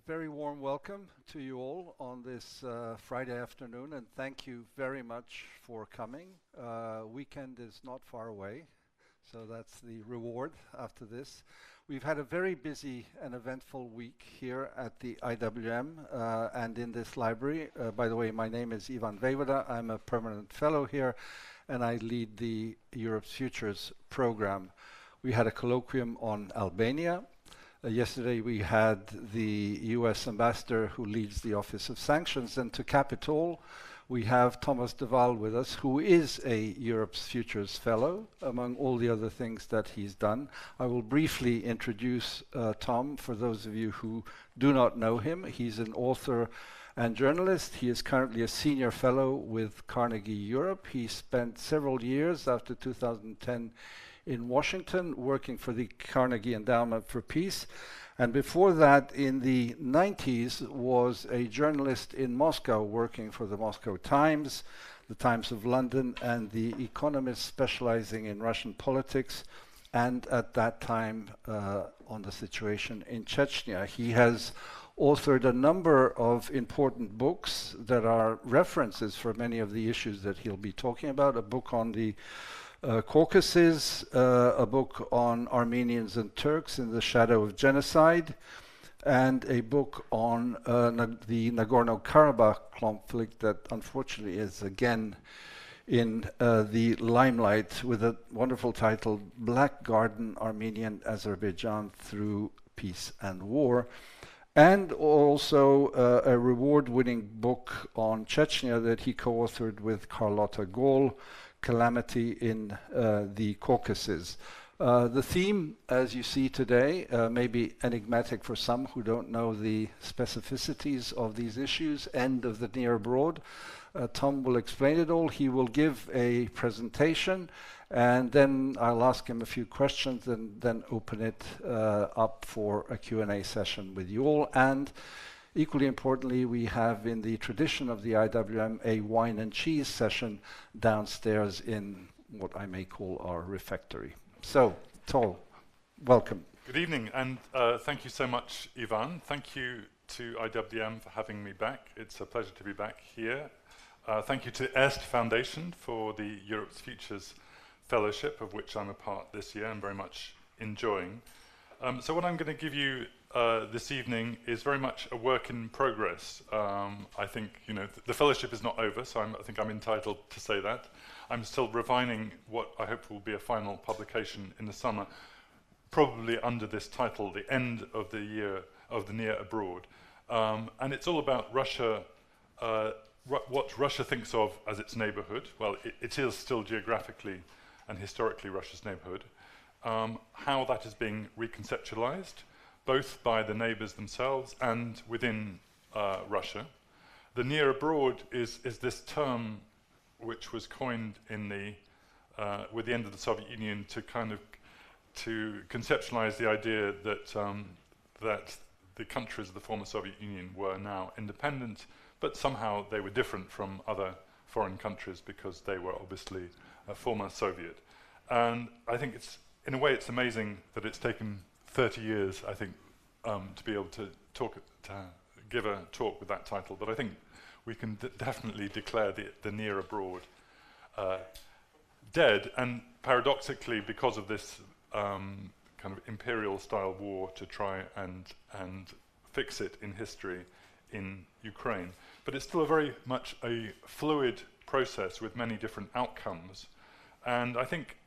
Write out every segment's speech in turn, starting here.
Very warm welcome to you all on this Friday afternoon, and thank you very much for coming. Weekend is not far away, so that's the reward after this. We've had a very busy and eventful week here at the IWM and in this library. By the way, my name is Ivan Vejvoda. I'm a permanent fellow here, and I lead the Europe's Futures program. We had a colloquium on Albania. Yesterday we had the US ambassador who leads the Office of Sanctions, and to cap it all, we have Thomas de Waal with us, who is a Europe's Futures Fellow, among all the other things that he's done. I will briefly introduce Tom for those of you who do not know him. He's an author and journalist. He is currently a senior fellow with Carnegie Europe. He spent several years after 2010 in Washington, working for the Carnegie Endowment for Peace. And before that, in the 90s, was a journalist in Moscow, working for the Moscow Times, the Times of London, and The Economist, specializing in Russian politics, and at that time on the situation in Chechnya. He has authored a number of important books that are references for many of the issues that he'll be talking about. A book on the Caucasus, a book on Armenians and Turks in the Shadow of Genocide, and a book on the Nagorno-Karabakh conflict that unfortunately is again in the limelight with a wonderful title, Black Garden, Armenia-Azerbaijan Through Peace and War, and also a reward-winning book on Chechnya that he co-authored with Carlotta Gall, Calamity in the Caucasus. The theme, as you see today, may be enigmatic for some who don't know the specificities of these issues. End of the near abroad. Tom will explain it all. He will give a presentation, and then I'll ask him a few questions and then open it up for a Q&A session with you all. And equally importantly, we have, in the tradition of the IWM, a wine and cheese session downstairs in what I may call our refectory. So, Tol, welcome. Good evening, and thank you so much, Ivan. Thank you to IWM for having me back. It's a pleasure to be back here. Thank you to Erste Foundation for the Europe's Futures Fellowship, of which I'm a part this year and very much enjoying. So what I'm going to give you this evening is very much a work in progress. I think, you know, the fellowship is not over, so I think I'm entitled to say that. I'm still refining what I hope will be a final publication in the summer, probably under this title, The End of the Year of the Near Abroad. And it's all about Russia, what Russia thinks of as its neighborhood. Well, it is still geographically and historically Russia's neighborhood. How that is being reconceptualized, both by the neighbors themselves and within Russia. The near abroad is this term which was coined in the with the end of the Soviet Union to conceptualize the idea that that the countries of the former Soviet Union were now independent, but somehow they were different from other foreign countries because they were obviously former Soviet. And I think in a way it's amazing that it's taken 30 years, I think, to be able to give a talk with that title. But I think we can definitely declare the near abroad dead. And paradoxically, because of this kind of imperial-style war to try and fix it in history in Ukraine. But it's still very much a fluid process with many different outcomes. And I think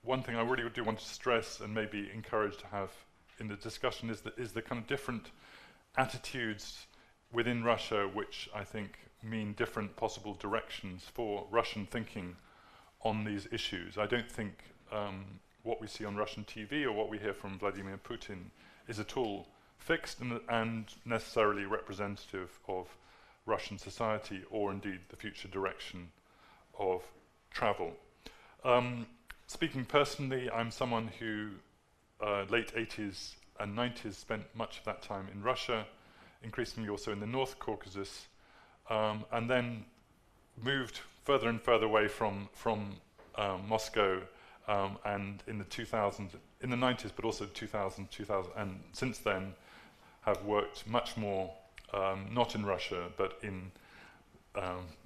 one thing I really do want to stress and maybe encourage to have in the discussion is the kind of different attitudes within Russia, which I think mean different possible directions for Russian thinking on these issues. I don't think what we see on Russian TV or what we hear from Vladimir Putin is at all fixed and necessarily representative of Russian society or indeed the future direction of travel. Speaking personally, I'm someone who late 80s and 90s spent much of that time in Russia, increasingly also in the North Caucasus, and then moved further and further away from Moscow, and in the 90s, but also 2000, and since then have worked much more, not in Russia, but in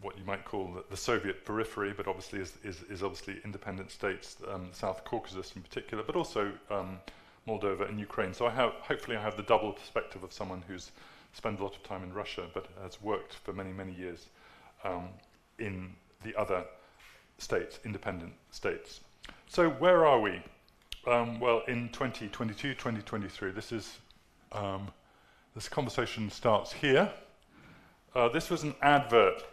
what you might call the Soviet periphery, but obviously is obviously independent states, South Caucasus in particular, but also Moldova and Ukraine. So hopefully I have the double perspective of someone who's spent a lot of time in Russia, but has worked for many, many years in the other states, independent states. So where are we? Well, in 2022, 2023, this conversation starts here. This was an advert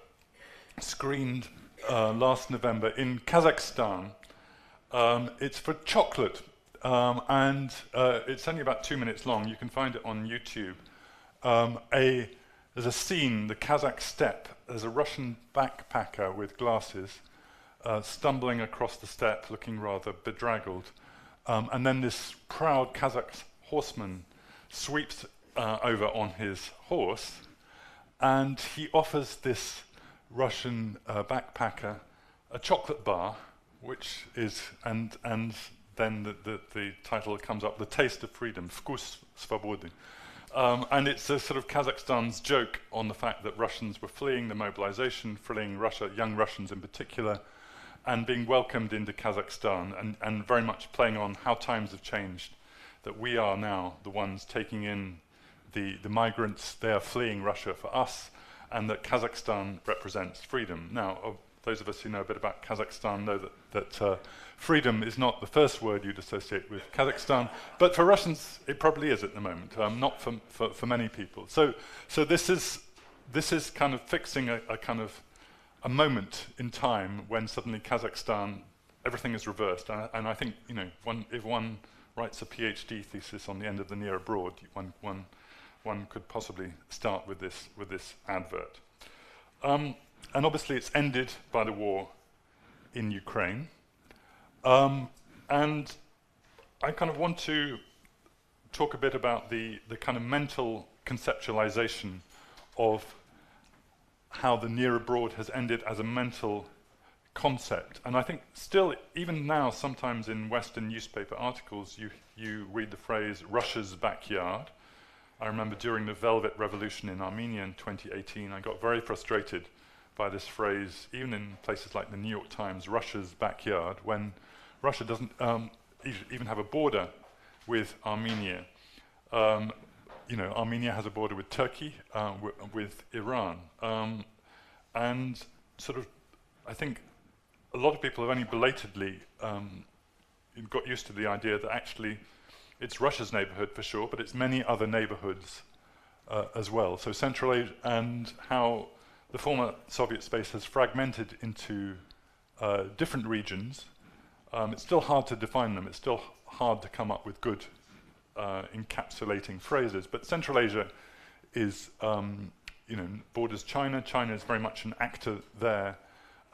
screened last November in Kazakhstan. It's for chocolate, and it's only about 2 minutes long. You can find it on YouTube. There's a scene, the Kazakh steppe. There's a Russian backpacker with glasses stumbling across the steppe, looking rather bedraggled. And then this proud Kazakh horseman sweeps over on his horse, and he offers this Russian backpacker a chocolate bar, which is, and then the title comes up, The Taste of Freedom, Vkus Svobody. And it's a sort of Kazakhstan's joke on the fact that Russians were fleeing the mobilization, fleeing Russia, young Russians in particular, and being welcomed into Kazakhstan, and very much playing on how times have changed, that we are now the ones taking in the migrants. They are fleeing Russia for us, and that Kazakhstan represents freedom. Now, those of us who know a bit about Kazakhstan know that freedom is not the first word you'd associate with Kazakhstan, but for Russians it probably is at the moment, not for many people. So this is kind of fixing a kind of a moment in time when suddenly Kazakhstan, everything is reversed. And I think, you know, if one writes a PhD thesis on the end of the near abroad, one could possibly start with this advert. And obviously it's ended by the war in Ukraine. And I kind of want to talk a bit about the kind of mental conceptualization of how the near abroad has ended as a mental concept. And I think still, even now, sometimes in Western newspaper articles, you read the phrase Russia's backyard. I remember during the Velvet Revolution in Armenia in 2018, I got very frustrated by this phrase, even in places like the New York Times, Russia's backyard, when Russia doesn't even have a border with Armenia. You know, Armenia has a border with Turkey, with Iran. And sort of, I think a lot of people have only belatedly got used to the idea that actually it's Russia's neighborhood for sure, but it's many other neighborhoods as well. So Central Asia, and how the former Soviet space has fragmented into different regions. It's still hard to define them. It's still hard to come up with good encapsulating phrases. But Central Asia is, you know, borders China. China is very much an actor there.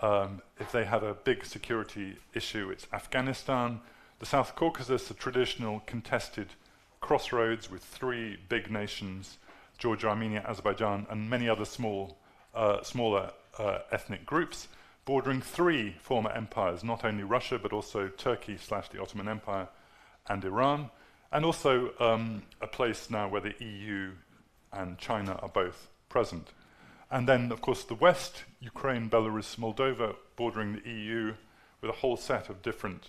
If they have a big security issue, it's Afghanistan. The South Caucasus, a traditional contested crossroads with three big nations, Georgia, Armenia, Azerbaijan, and many other smaller ethnic groups, bordering three former empires, not only Russia, but also Turkey / the Ottoman Empire and Iran, and also a place now where the EU and China are both present. And then, of course, the West, Ukraine, Belarus, Moldova, bordering the EU with a whole set of different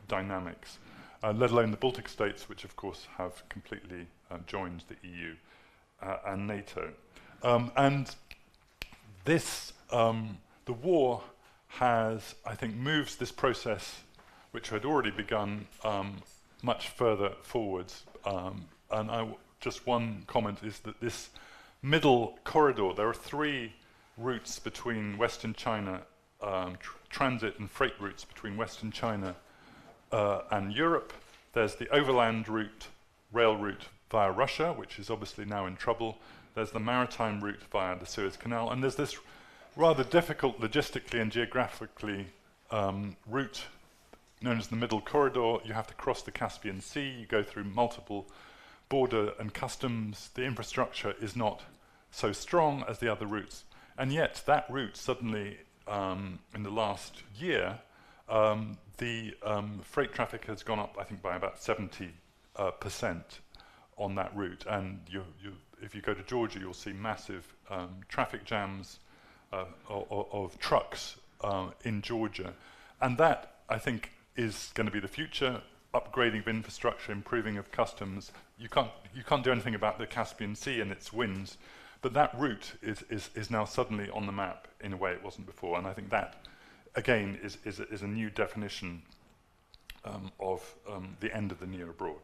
dynamics, let alone the Baltic states, which of course have completely joined the EU and NATO. And this, the war has, I think, moves this process, which had already begun, much further forwards. And just one comment is that this middle corridor, there are three routes between Western China, transit and freight routes between Western China and Europe. There's the overland route, rail route via Russia, which is obviously now in trouble. There's the maritime route via the Suez Canal, and there's this rather difficult logistically and geographically route known as the Middle Corridor. You have to cross the Caspian Sea, you go through multiple border and customs. The infrastructure is not so strong as the other routes, and yet that route suddenly, in the last year, the freight traffic has gone up, I think, by about 70% on that route. And if you go to Georgia, you'll see massive traffic jams of trucks in Georgia. And that, I think, is going to be the future. Upgrading of infrastructure, improving of customs. You can't do anything about the Caspian Sea and its winds, but that route is now suddenly on the map in a way it wasn't before. And I think that, again, is a new definition of the end of the near abroad.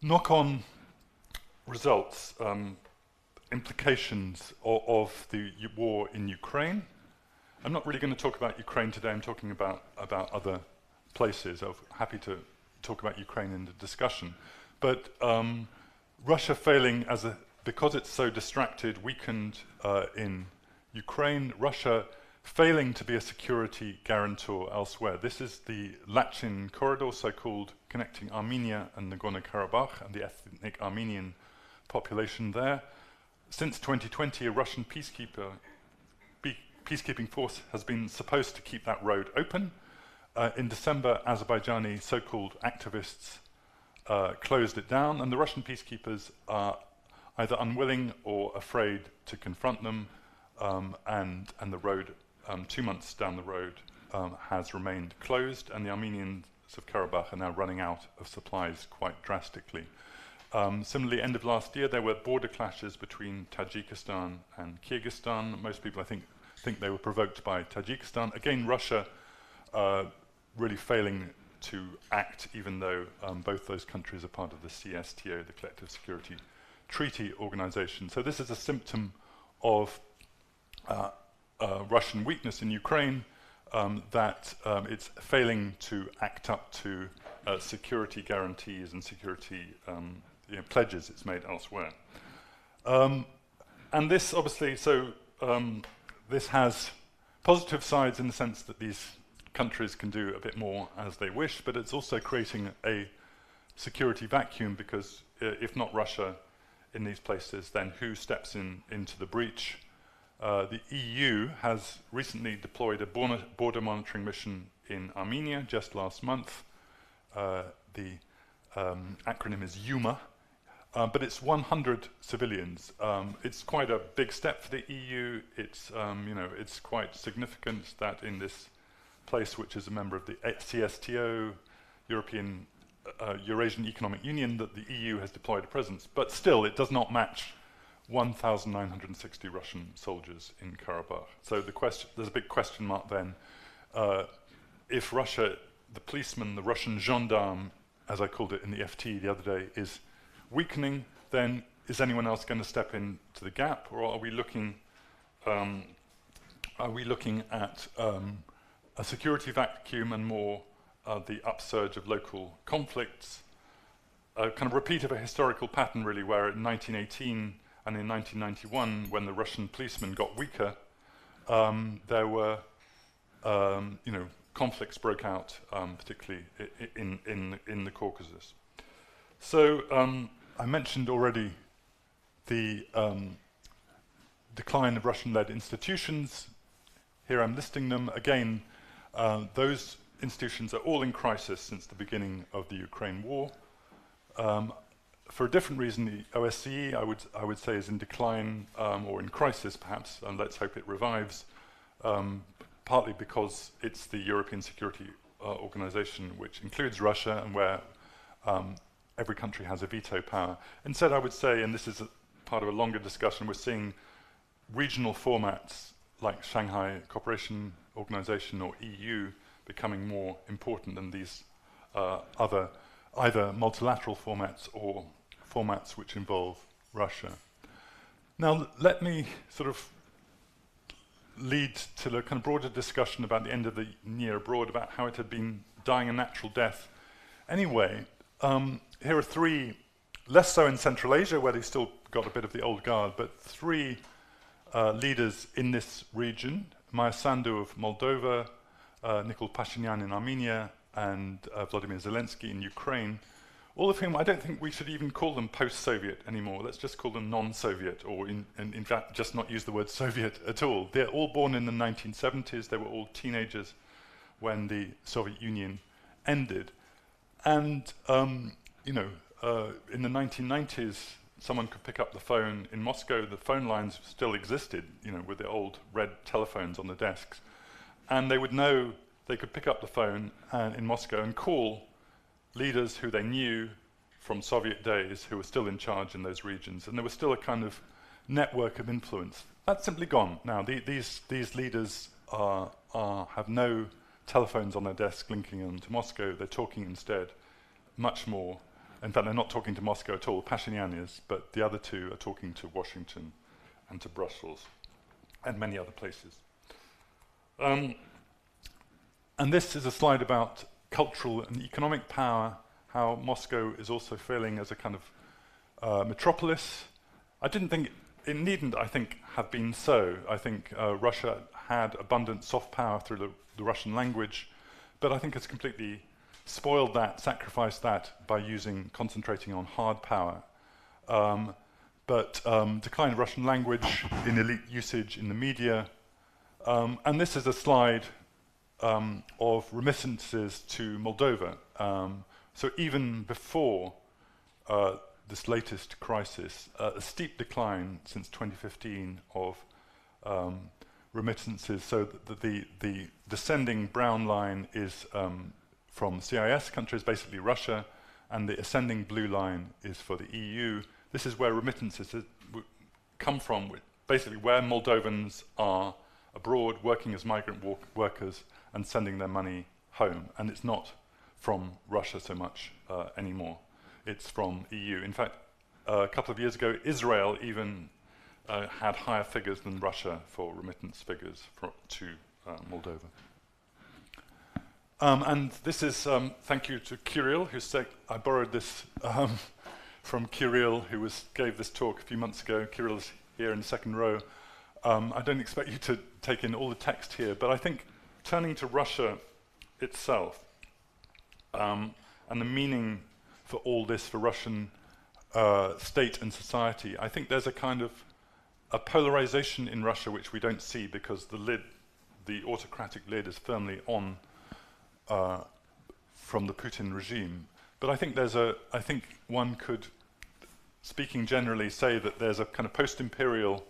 Knock-on results, implications of the war in Ukraine. I'm not really going to talk about Ukraine today. I'm talking about other places. I'm happy to talk about Ukraine in the discussion. But Russia failing because it's so distracted, weakened in Ukraine, Russia failing to be a security guarantor elsewhere. This is the Lachin corridor, so-called, connecting Armenia and Nagorno-Karabakh and the ethnic Armenian population there. Since 2020, a Russian peacekeeping force has been supposed to keep that road open. In December, Azerbaijani so-called activists closed it down, and the Russian peacekeepers are either unwilling or afraid to confront them, and the road, 2 months down the road, has remained closed, and the Armenians of Karabakh are now running out of supplies quite drastically. Similarly, end of last year, there were border clashes between Tajikistan and Kyrgyzstan. Most people, I think they were provoked by Tajikistan. Again, Russia really failing to act, even though both those countries are part of the CSTO, the Collective Security Treaty Organization. So this is a symptom of Russian weakness in Ukraine, that it's failing to act up to security guarantees and security pledges it's made elsewhere. And this obviously, this has positive sides in the sense that these countries can do a bit more as they wish, but it's also creating a security vacuum, because if not Russia in these places, then who steps into the breach? The EU has recently deployed a border monitoring mission in Armenia just last month. The acronym is EUMA, but it's 100 civilians. It's quite a big step for the EU. It's it's quite significant that in this place, which is a member of the CSTO, Eurasian Economic Union, that the EU has deployed a presence. But still, it does not match 1,960 Russian soldiers in Karabakh. So there's a big question mark then. If Russia, the policeman, the Russian gendarme, as I called it in the FT the other day, is weakening, then is anyone else going to step into the gap, or are we looking at a security vacuum and more the upsurge of local conflicts, a kind of repeat of a historical pattern really, where in 1918 and in 1991, when the Russian policemen got weaker, there were conflicts broke out, particularly in the Caucasus. So I mentioned already the decline of Russian-led institutions. Here I'm listing them. Again, those institutions are all in crisis since the beginning of the Ukraine war. For a different reason, the OSCE, I would say, is in decline, or in crisis perhaps, and let's hope it revives, partly because it's the European Security Organization, which includes Russia, and where every country has a veto power. Instead, I would say, and this is part of a longer discussion, we're seeing regional formats like Shanghai Cooperation Organization or EU becoming more important than these other either multilateral formats or formats which involve Russia. Now, let me sort of lead to the kind of broader discussion about the end of the near abroad, about how it had been dying a natural death. Anyway, here are three, less so in Central Asia, where they've still got a bit of the old guard, but three leaders in this region: Maia Sandu of Moldova, Nikol Pashinyan in Armenia, and Vladimir Zelensky in Ukraine, all of whom I don't think we should even call them post-Soviet anymore. Let's just call them non-Soviet, or in fact just not use the word Soviet at all. They're all born in the 1970s. They were all teenagers when the Soviet Union ended. And in the 1990s, someone could pick up the phone in Moscow. The phone lines still existed, you know, with the old red telephones on the desks. And they would know they could pick up the phone in Moscow and call leaders who they knew from Soviet days who were still in charge in those regions. And there was still a kind of network of influence. That's simply gone now. These leaders have no telephones on their desk linking them to Moscow. They're talking instead much more. In fact, they're not talking to Moscow at all. Pashinyan is, but the other two are talking to Washington and to Brussels and many other places. And this is a slide about cultural and economic power, how Moscow is also failing as a kind of metropolis. I didn't think, it needn't, I think, have been so. I think Russia had abundant soft power through the Russian language, but I think it's completely spoiled that, sacrificed that by concentrating on hard power. Decline of Russian language in elite usage in the media. And this is a slide of remittances to Moldova. So even before this latest crisis, a steep decline since 2015 of remittances. So the descending brown line is from CIS countries, basically Russia, and the ascending blue line is for the EU. This is where remittances come from, basically where Moldovans are abroad working as migrant workers and sending their money home. And it's not from Russia so much anymore. It's from EU. In fact, a couple of years ago, Israel even had higher figures than Russia for remittance figures to Moldova. And this is, thank you to Kirill, who said, I borrowed this from Kirill, who gave this talk a few months ago. Kirill's here in the second row. I don't expect you to take in all the text here, but I think turning to Russia itself and the meaning for all this for Russian state and society, I think there's a kind of a polarization in Russia which we don't see because the autocratic lid is firmly on from the Putin regime. But I think I think one could, speaking generally, say that there's a kind of post-imperial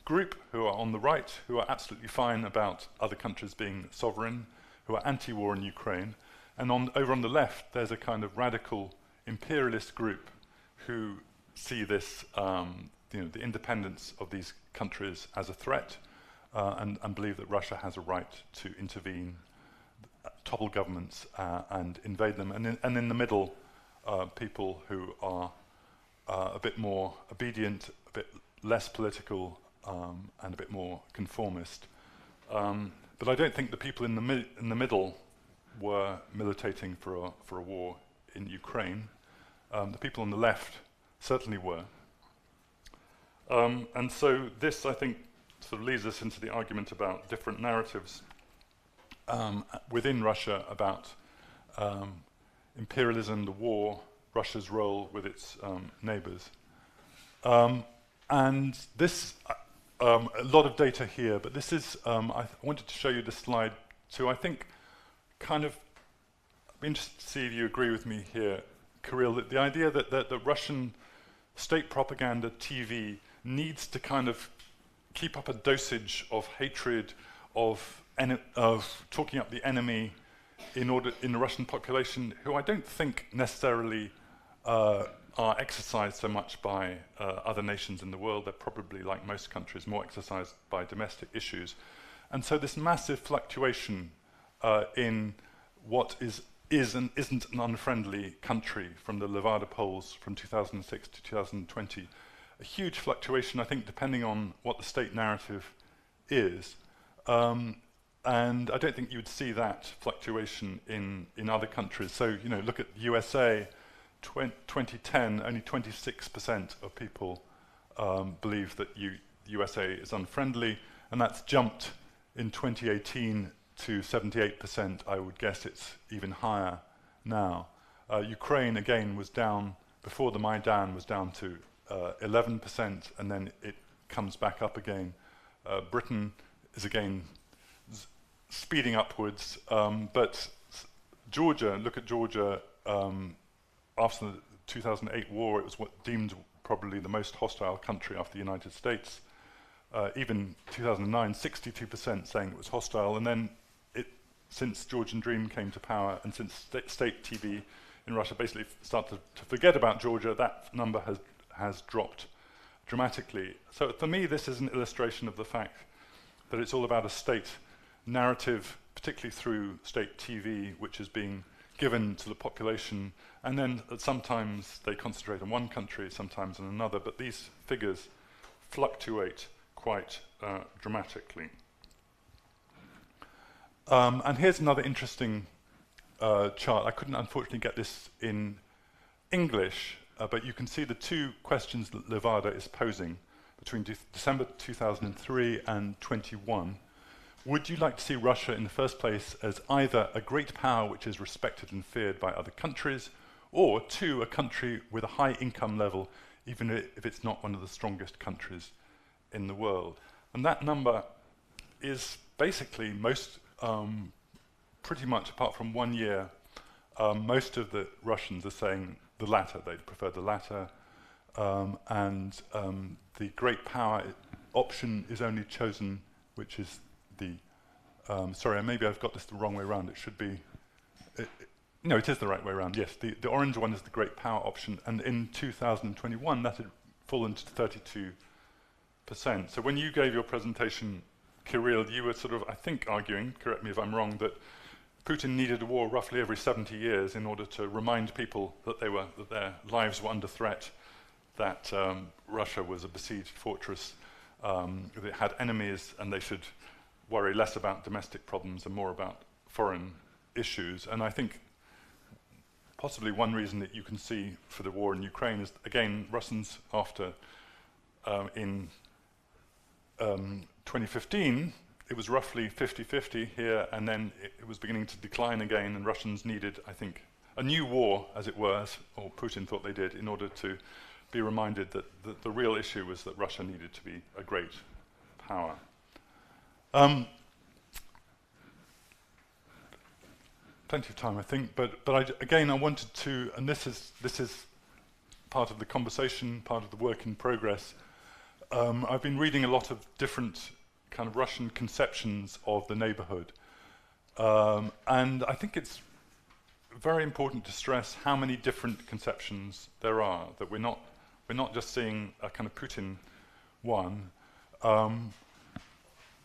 group who are on the right, who are absolutely fine about other countries being sovereign, who are anti-war in Ukraine, and over on the left, there's a kind of radical imperialist group who see this, the independence of these countries as a threat, and believe that Russia has a right to intervene, topple governments, and invade them. And in the middle, people who are a bit more obedient, a bit less political, and a bit more conformist. But I don't think the people in the middle were militating for a war in Ukraine. The people on the left certainly were. And so this, I think, sort of leads us into the argument about different narratives within Russia about imperialism, the war, Russia's role with its neighbors. And this, a lot of data here, but this is, I wanted to show you this slide too. I think kind of, I'd be interested to see if you agree with me here, Kirill, that the idea that the Russian state propaganda TV needs to kind of keep up a dosage of hatred, of talking up the enemy in the Russian population, who I don't think necessarily are exercised so much by other nations in the world. They're probably, like most countries, more exercised by domestic issues. And so this massive fluctuation in what is and isn't an unfriendly country from the Vejvoda polls from 2006 to 2020, a huge fluctuation, I think, depending on what the state narrative is. And I don't think you would see that fluctuation in other countries. So, you know, look at the USA, 2010, only 26% of people believe that USA is unfriendly, and that's jumped in 2018 to 78%. I would guess it's even higher now. Ukraine, again, was down, before the Maidan, was down to 11%, and then it comes back up again. Britain is again speeding upwards, but Georgia, look at Georgia, after 2008 war, it was what deemed probably the most hostile country after the United States. Even 2009, 62% saying it was hostile, and then since Georgian Dream came to power and since state TV in Russia basically started to forget about Georgia, that number has dropped dramatically. So for me, this is an illustration of the fact that it's all about a state narrative, particularly through state TV, which is being given to the population, and then sometimes they concentrate on one country, sometimes on another, but these figures fluctuate quite dramatically. And here's another interesting chart. I couldn't unfortunately get this in English, but you can see the two questions that Vejvoda is posing between December 2003 and 21. Would you like to see Russia in the first place as either a great power which is respected and feared by other countries, or two, a country with a high income level, even if it's not one of the strongest countries in the world? And that number is basically pretty much apart from 1 year, most of the Russians are saying the latter. They prefer the latter, and the great power option is only chosen, which is the sorry, maybe I've got this the wrong way around. It should be no, it is the right way around. Yes, the orange one is the great power option, and in 2021 that had fallen to 32%. So when you gave your presentation, Kirill, you were sort of, I think, arguing, correct me if I'm wrong, that Putin needed a war roughly every 70 years in order to remind people that their lives were under threat, that Russia was a besieged fortress, that it had enemies, and they should worry less about domestic problems and more about foreign issues. And I think possibly one reason that you can see for the war in Ukraine is, again, Russians after in 2015, it was roughly 50-50 here, and then it was beginning to decline again, and Russians needed, I think, a new war, as it were, or Putin thought they did, in order to be reminded that the real issue was that Russia needed to be a great power. Plenty of time, I think, but again, I wanted to, and this is part of the conversation, part of the work in progress. I've been reading a lot of different kind of Russian conceptions of the neighborhood, and I think it's very important to stress how many different conceptions there are, that we're not just seeing a kind of Putin one,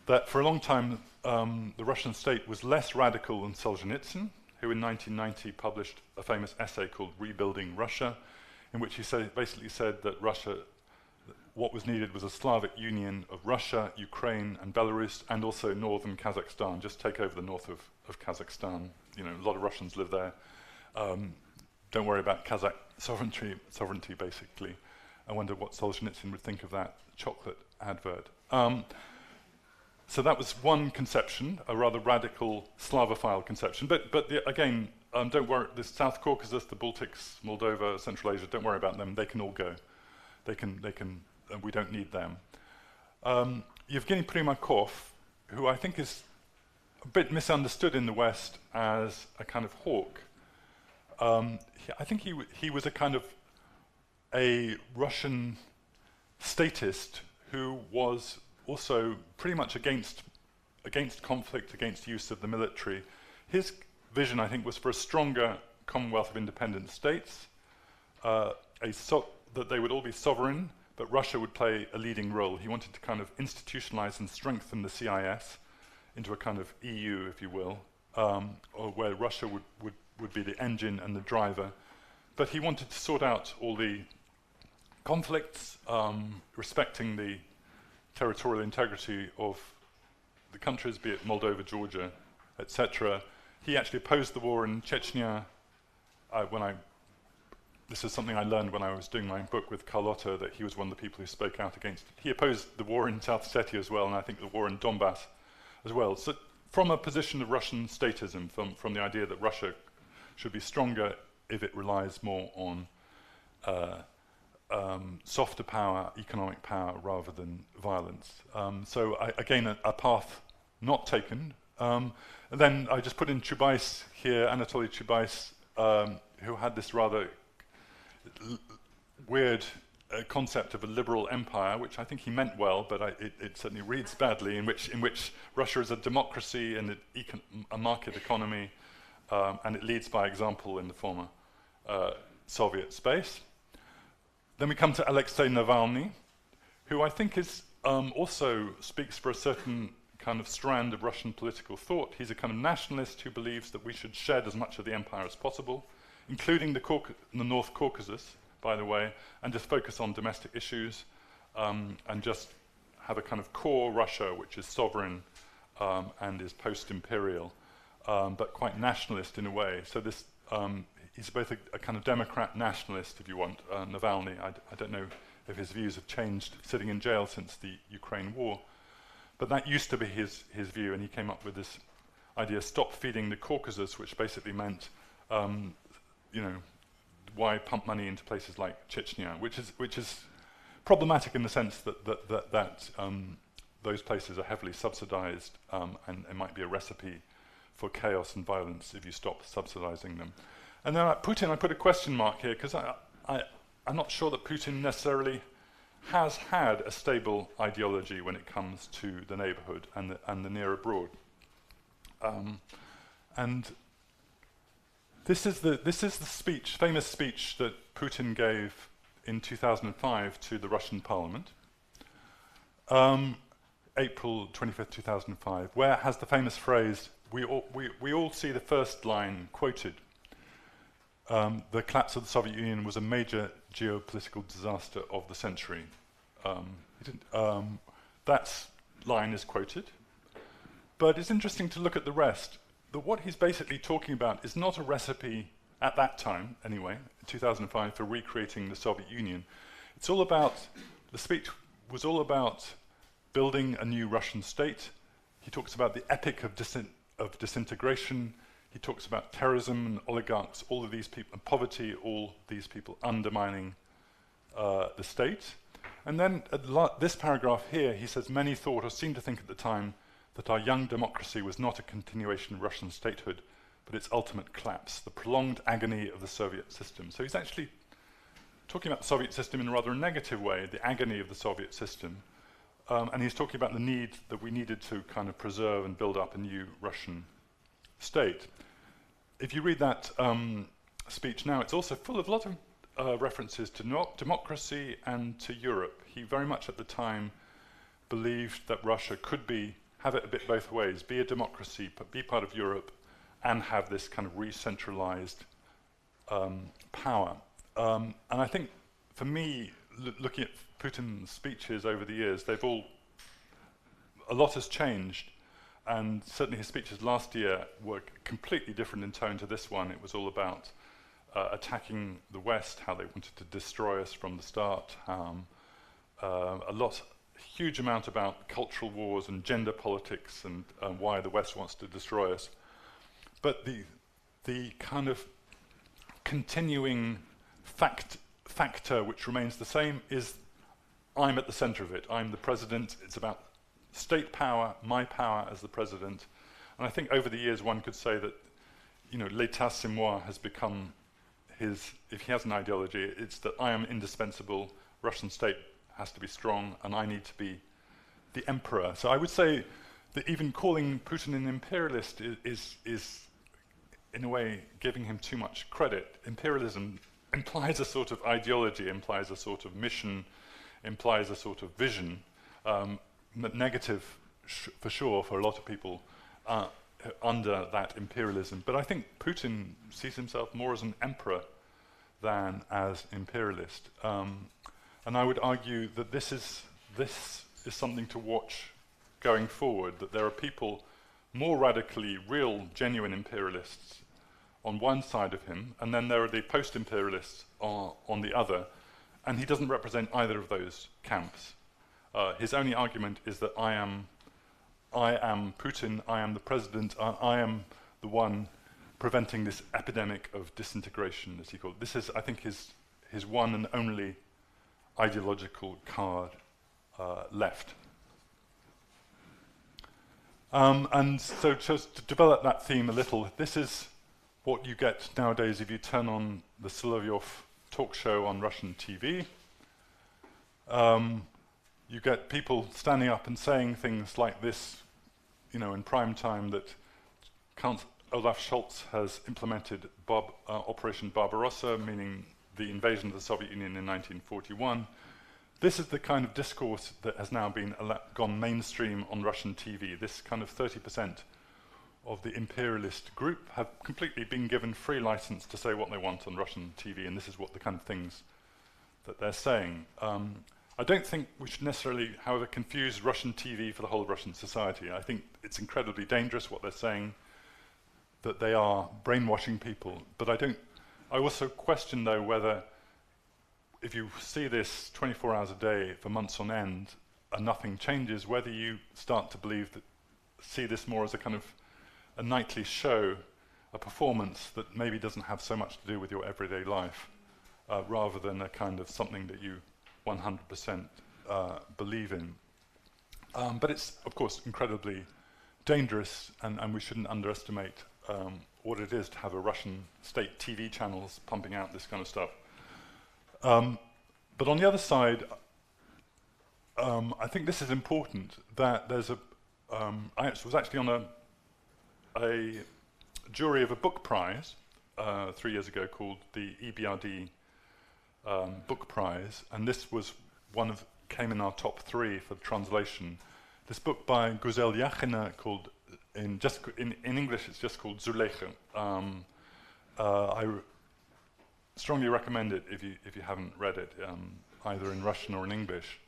that for a long time the Russian state was less radical than Solzhenitsyn, who in 1990 published a famous essay called Rebuilding Russia, in which he basically said that what was needed was a Slavic union of Russia, Ukraine and Belarus, and also northern Kazakhstan. Just take over the north of Kazakhstan. You know, a lot of Russians live there. Don't worry about Kazakh sovereignty basically. I wonder what Solzhenitsyn would think of that chocolate advert. So that was one conception, a rather radical Slavophile conception. But again, don't worry, the South Caucasus, the Baltics, Moldova, Central Asia, don't worry about them. They can all go. They can. We don't need them. Yevgeny Primakov, who I think is a bit misunderstood in the West as a kind of hawk. I think he was a kind of a Russian statist who was also pretty much against conflict, against use of the military. His vision, I think, was for a stronger Commonwealth of Independent States, that they would all be sovereign, but Russia would play a leading role. He wanted to kind of institutionalize and strengthen the CIS into a kind of EU, if you will, or where Russia would be the engine and the driver. But he wanted to sort out all the conflicts, respecting the territorial integrity of the countries, be it Moldova, Georgia, etc. He actually opposed the war in Chechnya. This is something I learned when I was doing my book with Carlotta, that he was one of the people who spoke out against it. He opposed the war in South Ossetia as well, and I think the war in Donbass as well. So from a position of Russian statism, from the idea that Russia should be stronger if it relies more on softer power, economic power, rather than violence. So again, a path not taken. And then I just put in Chubais here, Anatoly Chubais, who had this rather weird concept of a liberal empire, which I think he meant well, but it certainly reads badly, in which Russia is a democracy and a market economy, and it leads by example in the former Soviet space. Then we come to Alexei Navalny, who I think is also speaks for a certain kind of strand of Russian political thought. He's a kind of nationalist who believes that we should shed as much of the empire as possible, including the North Caucasus, by the way, and just focus on domestic issues, and just have a kind of core Russia which is sovereign and is post-imperial, but quite nationalist in a way. So this, he's both a kind of Democrat nationalist, if you want, Navalny. I don't know if his views have changed sitting in jail since the Ukraine war, but that used to be his view, and he came up with this idea, stop feeding the Caucasus, which basically meant, you know, why pump money into places like Chechnya, which is problematic in the sense that those places are heavily subsidized, and it might be a recipe for chaos and violence if you stop subsidizing them. And then Putin, I put a question mark here because I'm not sure that Putin necessarily has had a stable ideology when it comes to the neighborhood and the near abroad. And this is the speech, famous speech that Putin gave in 2005 to the Russian parliament, April 25th, 2005, where it has the famous phrase, we all see the first line quoted, the collapse of the Soviet Union was a major geopolitical disaster of the century. That line is quoted, but it's interesting to look at the rest. What he's basically talking about is not a recipe, at that time anyway, 2005, for recreating the Soviet Union. It's all about, the speech was all about building a new Russian state. He talks about the epic of disintegration. He talks about terrorism and oligarchs, all of these people, and poverty, all these people undermining the state. And then this paragraph here, he says, many thought or seemed to think at the time that our young democracy was not a continuation of Russian statehood, but its ultimate collapse, the prolonged agony of the Soviet system. So he's actually talking about the Soviet system in a rather negative way, the agony of the Soviet system, and he's talking about the need that we needed to kind of preserve and build up a new Russian state. If you read that speech now, it's also full of a lot of references to democracy and to Europe. He very much at the time believed that Russia could have it a bit both ways, be a democracy, but be part of Europe, and have this kind of re-centralized power. And I think, for me, looking at Putin's speeches over the years, a lot has changed, and certainly his speeches last year were completely different in tone to this one. It was all about attacking the West, how they wanted to destroy us from the start, huge amount about cultural wars and gender politics and why the West wants to destroy us. But the kind of continuing factor which remains the same is I'm at the center of it. I'm the president. It's about state power, my power as the president. And I think over the years one could say that, you know, l'état c'est moi has become his, if he has an ideology, it's that I am indispensable, Russian state has to be strong, and I need to be the emperor. So I would say that even calling Putin an imperialist is in a way giving him too much credit. Imperialism implies a sort of ideology, implies a sort of mission, implies a sort of vision, negative for sure for a lot of people under that imperialism. But I think Putin sees himself more as an emperor than as imperialist. And I would argue that this is something to watch going forward, that there are people more radically real, genuine imperialists on one side of him, and then there are the post-imperialists on the other, and he doesn't represent either of those camps. His only argument is that I am Putin, I am the president, I am the one preventing this epidemic of disintegration, as he called it. This is, I think, his one and only ideological card left. And so just to develop that theme a little, this is what you get nowadays if you turn on the Solovyov talk show on Russian TV. You get people standing up and saying things like this, you know, in prime time, that Count Olaf Scholz has implemented Operation Barbarossa, meaning the invasion of the Soviet Union in 1941. This is the kind of discourse that has now been gone mainstream on Russian TV. This kind of 30% of the imperialist group have completely been given free license to say what they want on Russian TV, and this is what the kind of things that they're saying. I don't think we should necessarily, however, confuse Russian TV for the whole of Russian society. I think it's incredibly dangerous what they're saying, that they are brainwashing people. But I also question, though, whether if you see this 24 hours a day for months on end and nothing changes, whether you start to see this more as a kind of a nightly show, a performance that maybe doesn't have so much to do with your everyday life, rather than a kind of something that you 100% believe in. But it's, of course, incredibly dangerous, and we shouldn't underestimate what it is to have a Russian state TV channels pumping out this kind of stuff. But on the other side, I think this is important, that there's I was actually on a jury of a book prize 3 years ago called the EBRD Book Prize, and this was came in our top 3 for translation. This book by Güzel Yakhina called, in English it's just called Zuleyxa. I strongly recommend it if you haven't read it, either in Russian or in English.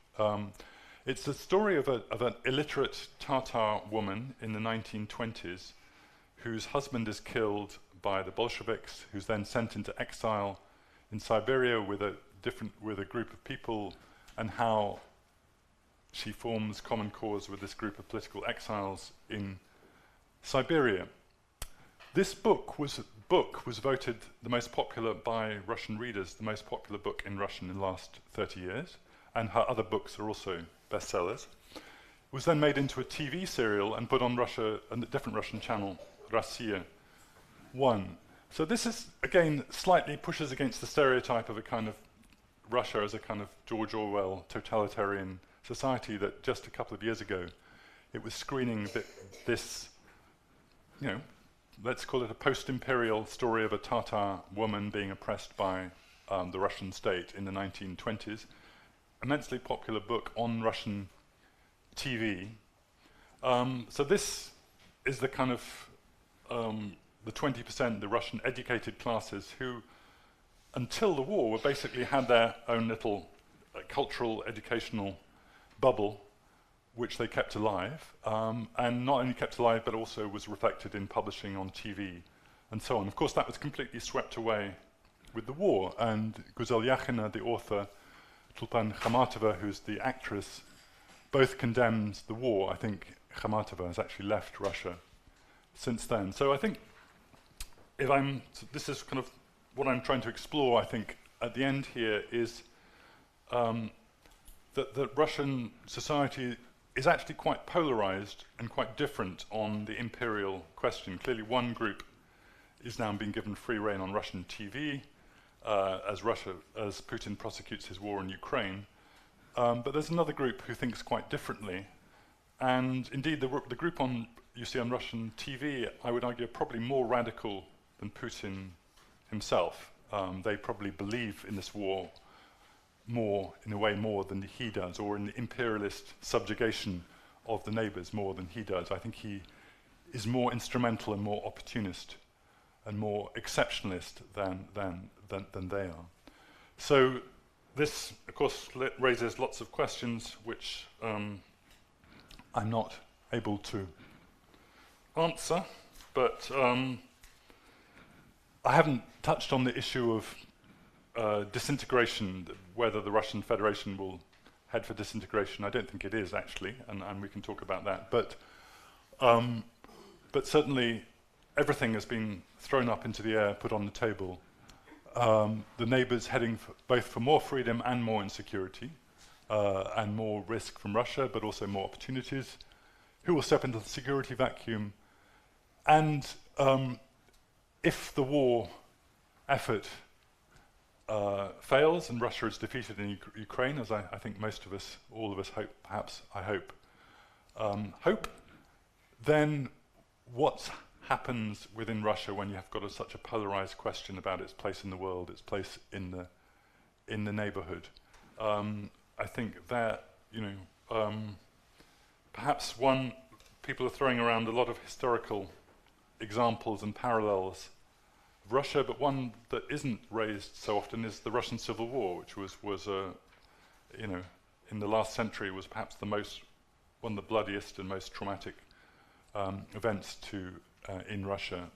It's the story of an illiterate Tatar woman in the 1920s whose husband is killed by the Bolsheviks, who's then sent into exile in Siberia with a group of people, and how she forms common cause with this group of political exiles in Siberia. This book was voted the most popular by Russian readers, the most popular book in Russian in the last 30 years, and her other books are also bestsellers. It was then made into a TV serial and put on a different Russian channel, Россия 1. So this is, again, slightly pushes against the stereotype of a kind of Russia as a kind of George Orwell totalitarian society that just a couple of years ago it was screening this, you know, let's call it a post-imperial story of a Tatar woman being oppressed by the Russian state in the 1920s. Immensely popular book on Russian TV. So this is the kind of the 20%, the Russian educated classes who, until the war, basically had their own little cultural, educational bubble, which they kept alive, and not only kept alive, but also was reflected in publishing on TV, and so on. Of course, that was completely swept away with the war, and Güzel Yakhina, the author, Tulpan Khamatova, who's the actress, both condemned the war. I think Khamatova has actually left Russia since then. So I think this is kind of what I'm trying to explore, I think, at the end here is that Russian society is actually quite polarized and quite different on the imperial question. Clearly one group is now being given free rein on Russian TV as Putin prosecutes his war in Ukraine. But there's another group who thinks quite differently. And indeed the group you see on Russian TV, I would argue, are probably more radical than Putin himself. They probably believe in this war in a way more than he does, or in the imperialist subjugation of the neighbors more than he does. I think he is more instrumental and more opportunist and more exceptionalist than they are. So this, of course, raises lots of questions which I'm not able to answer, but I haven't touched on the issue of disintegration, whether the Russian Federation will head for disintegration. I don't think it is, actually, and we can talk about that. But certainly everything has been thrown up into the air, put on the table. The neighbors heading both for more freedom and more insecurity, and more risk from Russia, but also more opportunities. Who will step into the security vacuum? And if the war effort fails and Russia is defeated in Ukraine, as I think most of us, all of us hope, perhaps I hope, then what happens within Russia when you have got such a polarized question about its place in the world, its place in the neighborhood? I think that, perhaps people are throwing around a lot of historical examples and parallels of Russia, but one that isn't raised so often is the Russian Civil War, which was in the last century was perhaps one of the bloodiest and most traumatic events in Russia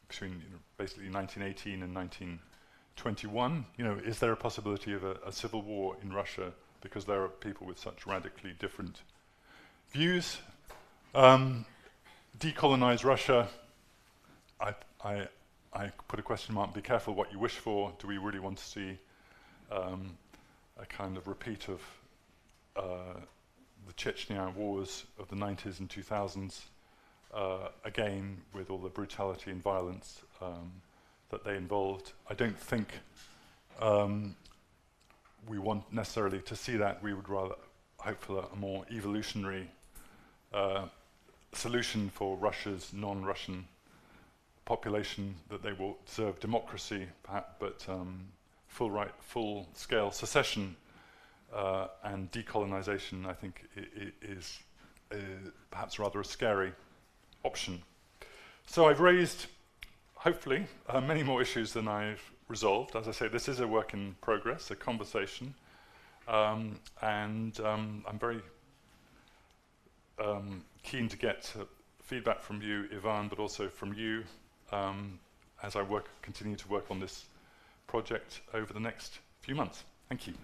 between basically 1918 and 1921. Is there a possibility of a civil war in Russia because there are people with such radically different views? Decolonize Russia. I put a question mark. Be careful what you wish for. Do we really want to see a kind of repeat of the Chechnya wars of the 90s and 2000s again, with all the brutality and violence that they involved? I don't think we want necessarily to see that. We would rather hope for a more evolutionary solution for Russia's non-Russian population, that they will observe democracy, perhaps, but full-scale secession and decolonization, I think, is perhaps rather a scary option. So I've raised, hopefully, many more issues than I've resolved. As I say, this is a work in progress, a conversation, and I'm very keen to get feedback from you, Ivan, but also from you as I continue to work on this project over the next few months. Thank you.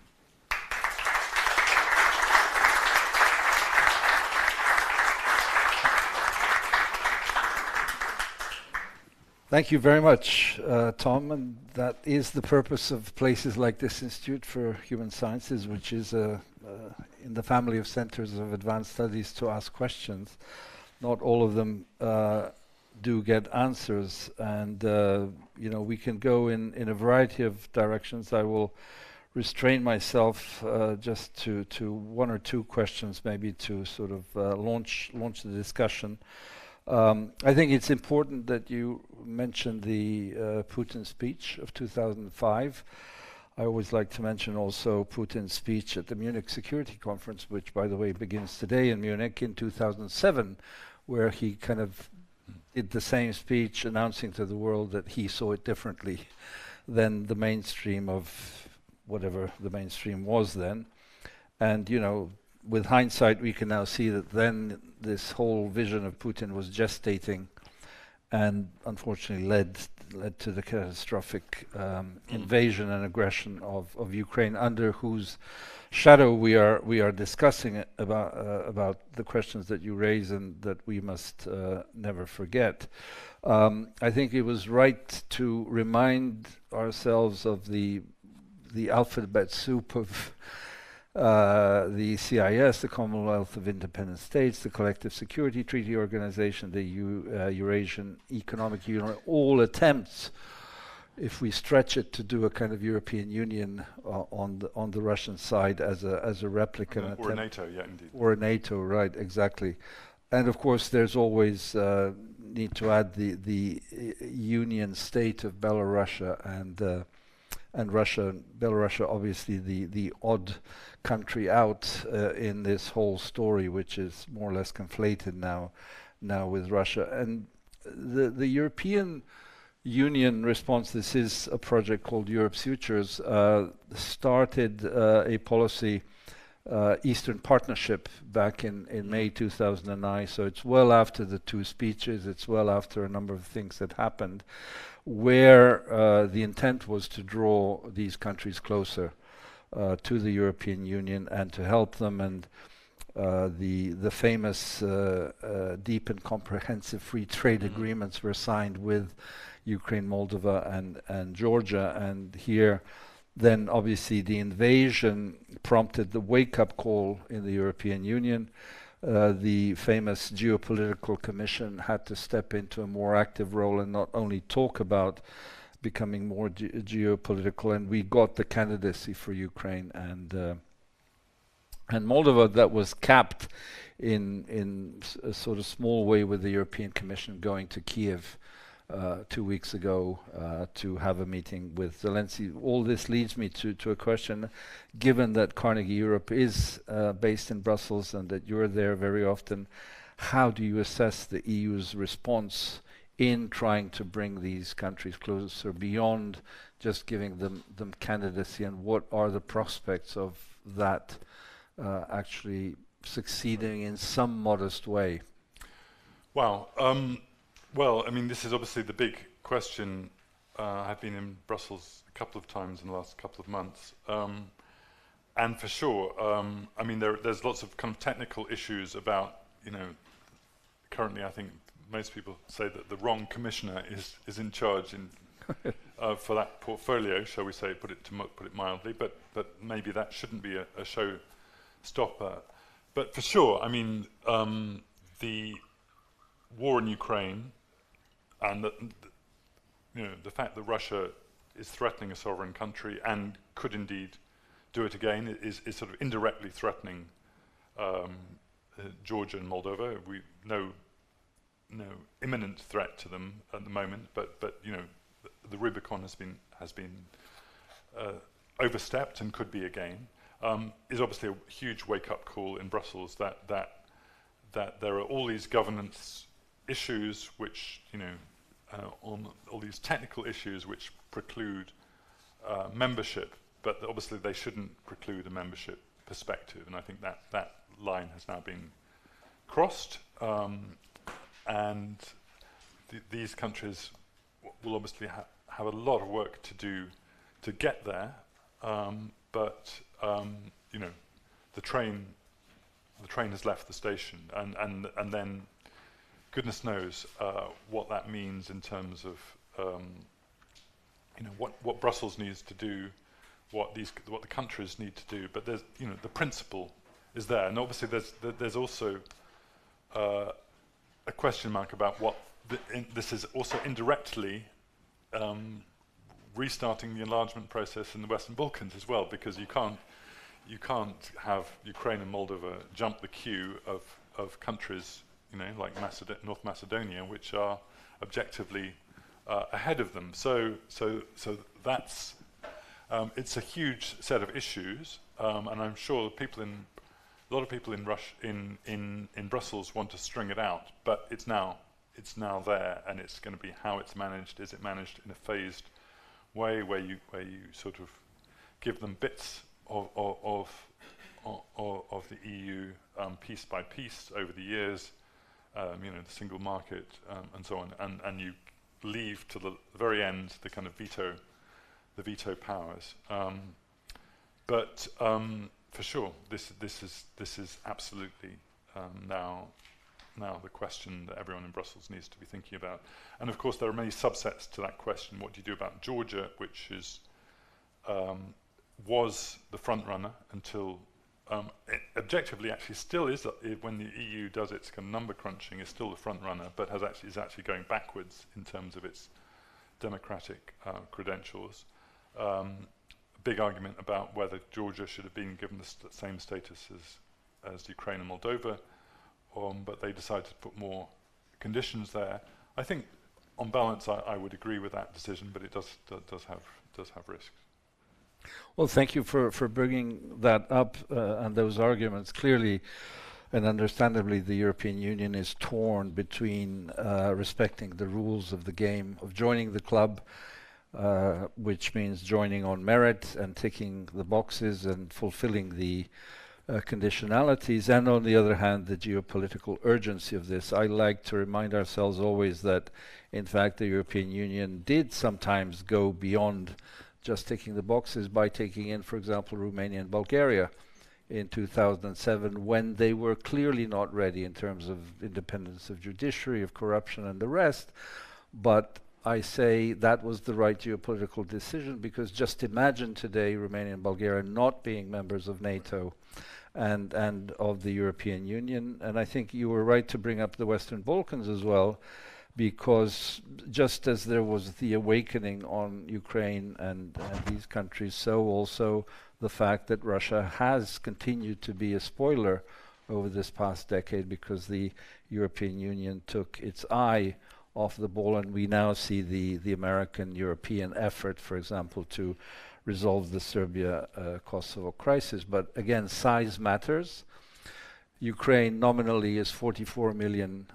Thank you very much, Tom, and that is the purpose of places like this Institute for Human Sciences, which is in the family of centers of advanced studies to ask questions. Not all of them do get answers, and we can go in a variety of directions. I will restrain myself just to one or two questions, maybe to sort of launch the discussion. I think it's important that you mentioned the Putin speech of 2005. I always like to mention also Putin's speech at the Munich Security Conference, which, by the way, begins today in Munich, in 2007, where he kind of did the same speech announcing to the world that he saw it differently than the mainstream of whatever the mainstream was then. And, with hindsight, we can now see that then this whole vision of Putin was gestating and unfortunately led to the catastrophic invasion and aggression of Ukraine, under whose shadow we are discussing about the questions that you raise and that we must never forget. I think it was right to remind ourselves of the alphabet soup of the CIS, the Commonwealth of Independent States, the Collective Security Treaty Organization, the Eurasian Economic Union, all attempts, if we stretch it, to do a kind of European Union on the Russian side as a replica. Or a NATO, yeah, indeed. Or a NATO, right, exactly. And of course, there's always need to add the union state of Belarusia and Russia. Belarusia, obviously, the odd country out in this whole story, which is more or less conflated now with Russia. And the European Union response, this is a project called Europe's Futures, started a policy, Eastern Partnership, back in May 2009. So it's well after the two speeches, it's well after a number of things that happened, where the intent was to draw these countries closer to the European Union and to help them. And the famous deep and comprehensive free trade agreements were signed with Ukraine, Moldova, and Georgia. And here, then obviously the invasion prompted the wake-up call in the European Union. The famous Geopolitical Commission had to step into a more active role and not only talk about becoming more geopolitical, and we got the candidacy for Ukraine and Moldova that was capped in a sort of small way with the European Commission going to Kiev 2 weeks ago to have a meeting with Zelensky. All this leads me to a question, given that Carnegie Europe is based in Brussels and that you're there very often, how do you assess the EU's response in trying to bring these countries closer beyond just giving them candidacy, and what are the prospects of that actually succeeding in some modest way? Wow. Well, I mean, this is obviously the big question. I've been in Brussels a couple of times in the last couple of months. And for sure, I mean, there's lots of kind of technical issues about, you know, currently I think most people say that the wrong commissioner is in charge in for that portfolio, shall we say, put it mildly, but maybe that shouldn't be a showstopper. But for sure, I mean, the war in Ukraine and the fact that Russia is threatening a sovereign country and could indeed do it again is sort of indirectly threatening Georgia and Moldova. We know no imminent threat to them at the moment, but you know, the Rubicon has been overstepped and could be again. Is obviously a huge wake-up call in Brussels that there are all these governance issues which, you know, on all these technical issues which preclude membership, but obviously they shouldn't preclude a membership perspective, and I think that line has now been crossed, and these countries will obviously have a lot of work to do to get there, but you know, the train has left the station, and then goodness knows what that means in terms of you know, what Brussels needs to do, what the countries need to do. But there's, you know, the principle is there, and obviously there's also a question mark about what this is also indirectly restarting the enlargement process in the Western Balkans as well, because you can't have Ukraine and Moldova jump the queue of countries, you know, like North Macedonia, which are objectively ahead of them. So that's it's a huge set of issues, and I'm sure a lot of people in Brussels want to string it out, but it's now there, and it's going to be how it's managed. Is it managed in a phased way where you sort of give them bits of the EU piece by piece over the years, you know, the single market and so on, and you leave to the very end the kind of veto powers. But for sure, this is absolutely now the question that everyone in Brussels needs to be thinking about. And of course, there are many subsets to that question. What do you do about Georgia, which is was the front runner until it objectively actually still is, when the EU does its kind of number crunching, is still the front runner, but is actually going backwards in terms of its democratic credentials. Big argument about whether Georgia should have been given the same status as Ukraine and Moldova, but they decided to put more conditions there. I think, on balance, I would agree with that decision, but it does have risks. Well, thank you for bringing that up and those arguments. Clearly and understandably, the European Union is torn between respecting the rules of the game, of joining the club, which means joining on merit and ticking the boxes and fulfilling the conditionalities, and on the other hand, the geopolitical urgency of this. I like to remind ourselves always that, in fact, the European Union did sometimes go beyond just ticking the boxes by taking in, for example, Romania and Bulgaria in 2007, when they were clearly not ready in terms of independence of judiciary, of corruption and the rest. But I say that was the right geopolitical decision, because just imagine today Romania and Bulgaria not being members of NATO and of the European Union. And I think you were right to bring up the Western Balkans as well, because just as there was the awakening on Ukraine and these countries, so also the fact that Russia has continued to be a spoiler over this past decade, because the European Union took its eye off the ball, and we now see the American-European effort, for example, to resolve the Serbia-Kosovo crisis. But again, size matters. Ukraine nominally is 44 million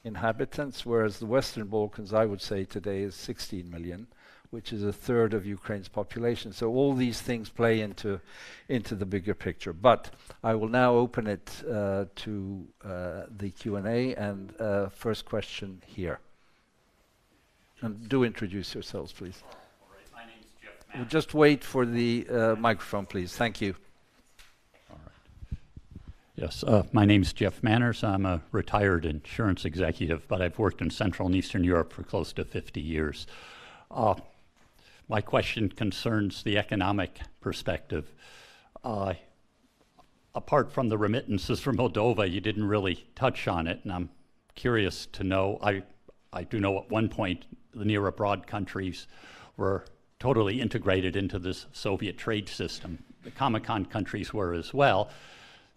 inhabitants, whereas the Western Balkans, I would say today, is 16 million, which is a third of Ukraine's population. So all these things play into the bigger picture. But I will now open it to the Q&A, and first question here. And do introduce yourselves, please. All right, my name is Jeff Manners. Just wait for the microphone, please. Thank you. Yes, my name's Jeff Manners. I'm a retired insurance executive, but I've worked in Central and Eastern Europe for close to 50 years. My question concerns the economic perspective. Apart from the remittances from Moldova, you didn't really touch on it, and I'm curious to know, I do know at one point the near abroad countries were totally integrated into this Soviet trade system. The Comecon countries were as well.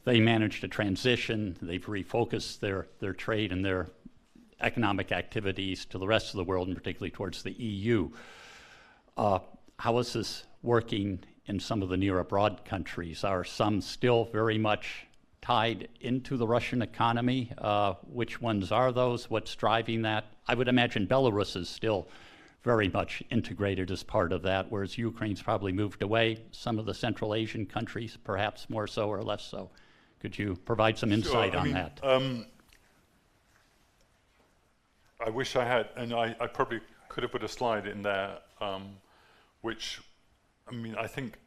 They managed to transition, they've refocused their trade and their economic activities to the rest of the world, and particularly towards the EU. How is this working in some of the near abroad countries? Are some still very much tied into the Russian economy? Which ones are those? What's driving that? I would imagine Belarus is still very much integrated as part of that, whereas Ukraine's probably moved away. Some of the Central Asian countries, perhaps more so or less so. Could you provide some insight on that? I wish I had, and I probably could have put a slide in there, which, I mean, I think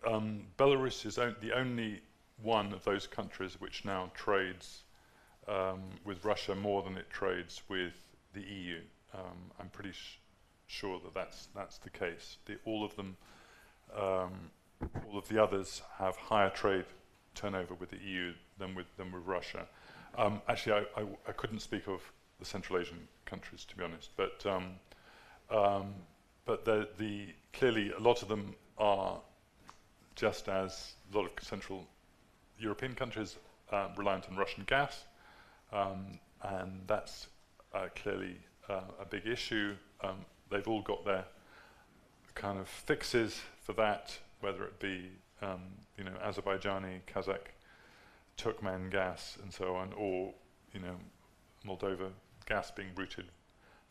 Belarus is the only one of those countries which now trades with Russia more than it trades with the EU. I'm pretty sure that that's the case. All of them, all of the others have higher trade turnover with the EU than with Russia. Actually, I couldn't speak of the Central Asian countries, to be honest, but clearly a lot of them are, just as a lot of Central European countries, reliant on Russian gas, and that's clearly a big issue. They've all got their kind of fixes for that, whether it be you know, Azerbaijani, Kazakh, Turkmen gas, and so on, or you know, Moldova gas being routed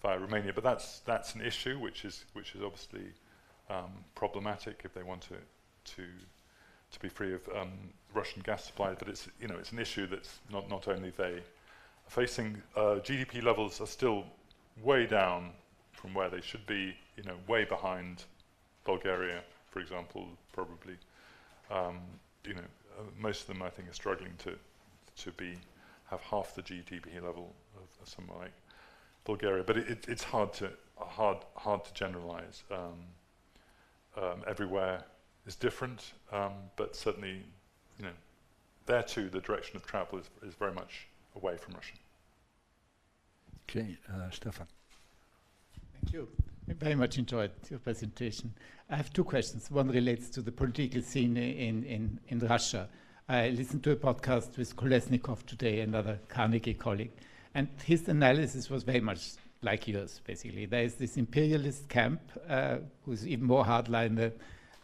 via Romania. But that's an issue which is obviously problematic if they want to be free of Russian gas supply. But it's, you know, it's an issue that's not only they are facing. GDP levels are still way down from where they should be. You know, way behind Bulgaria, for example, probably. You know, most of them I think are struggling to have half the GDP level of somewhere like Bulgaria. But it's hard to generalize. Everywhere is different, but certainly, you know, there too the direction of travel is very much away from Russia. Okay, Stefan. Thank you. I very much enjoyed your presentation. I have two questions. One relates to the political scene in Russia. I listened to a podcast with Kolesnikov today, another Carnegie colleague, and his analysis was very much like yours, basically. There is this imperialist camp who's even more hardliner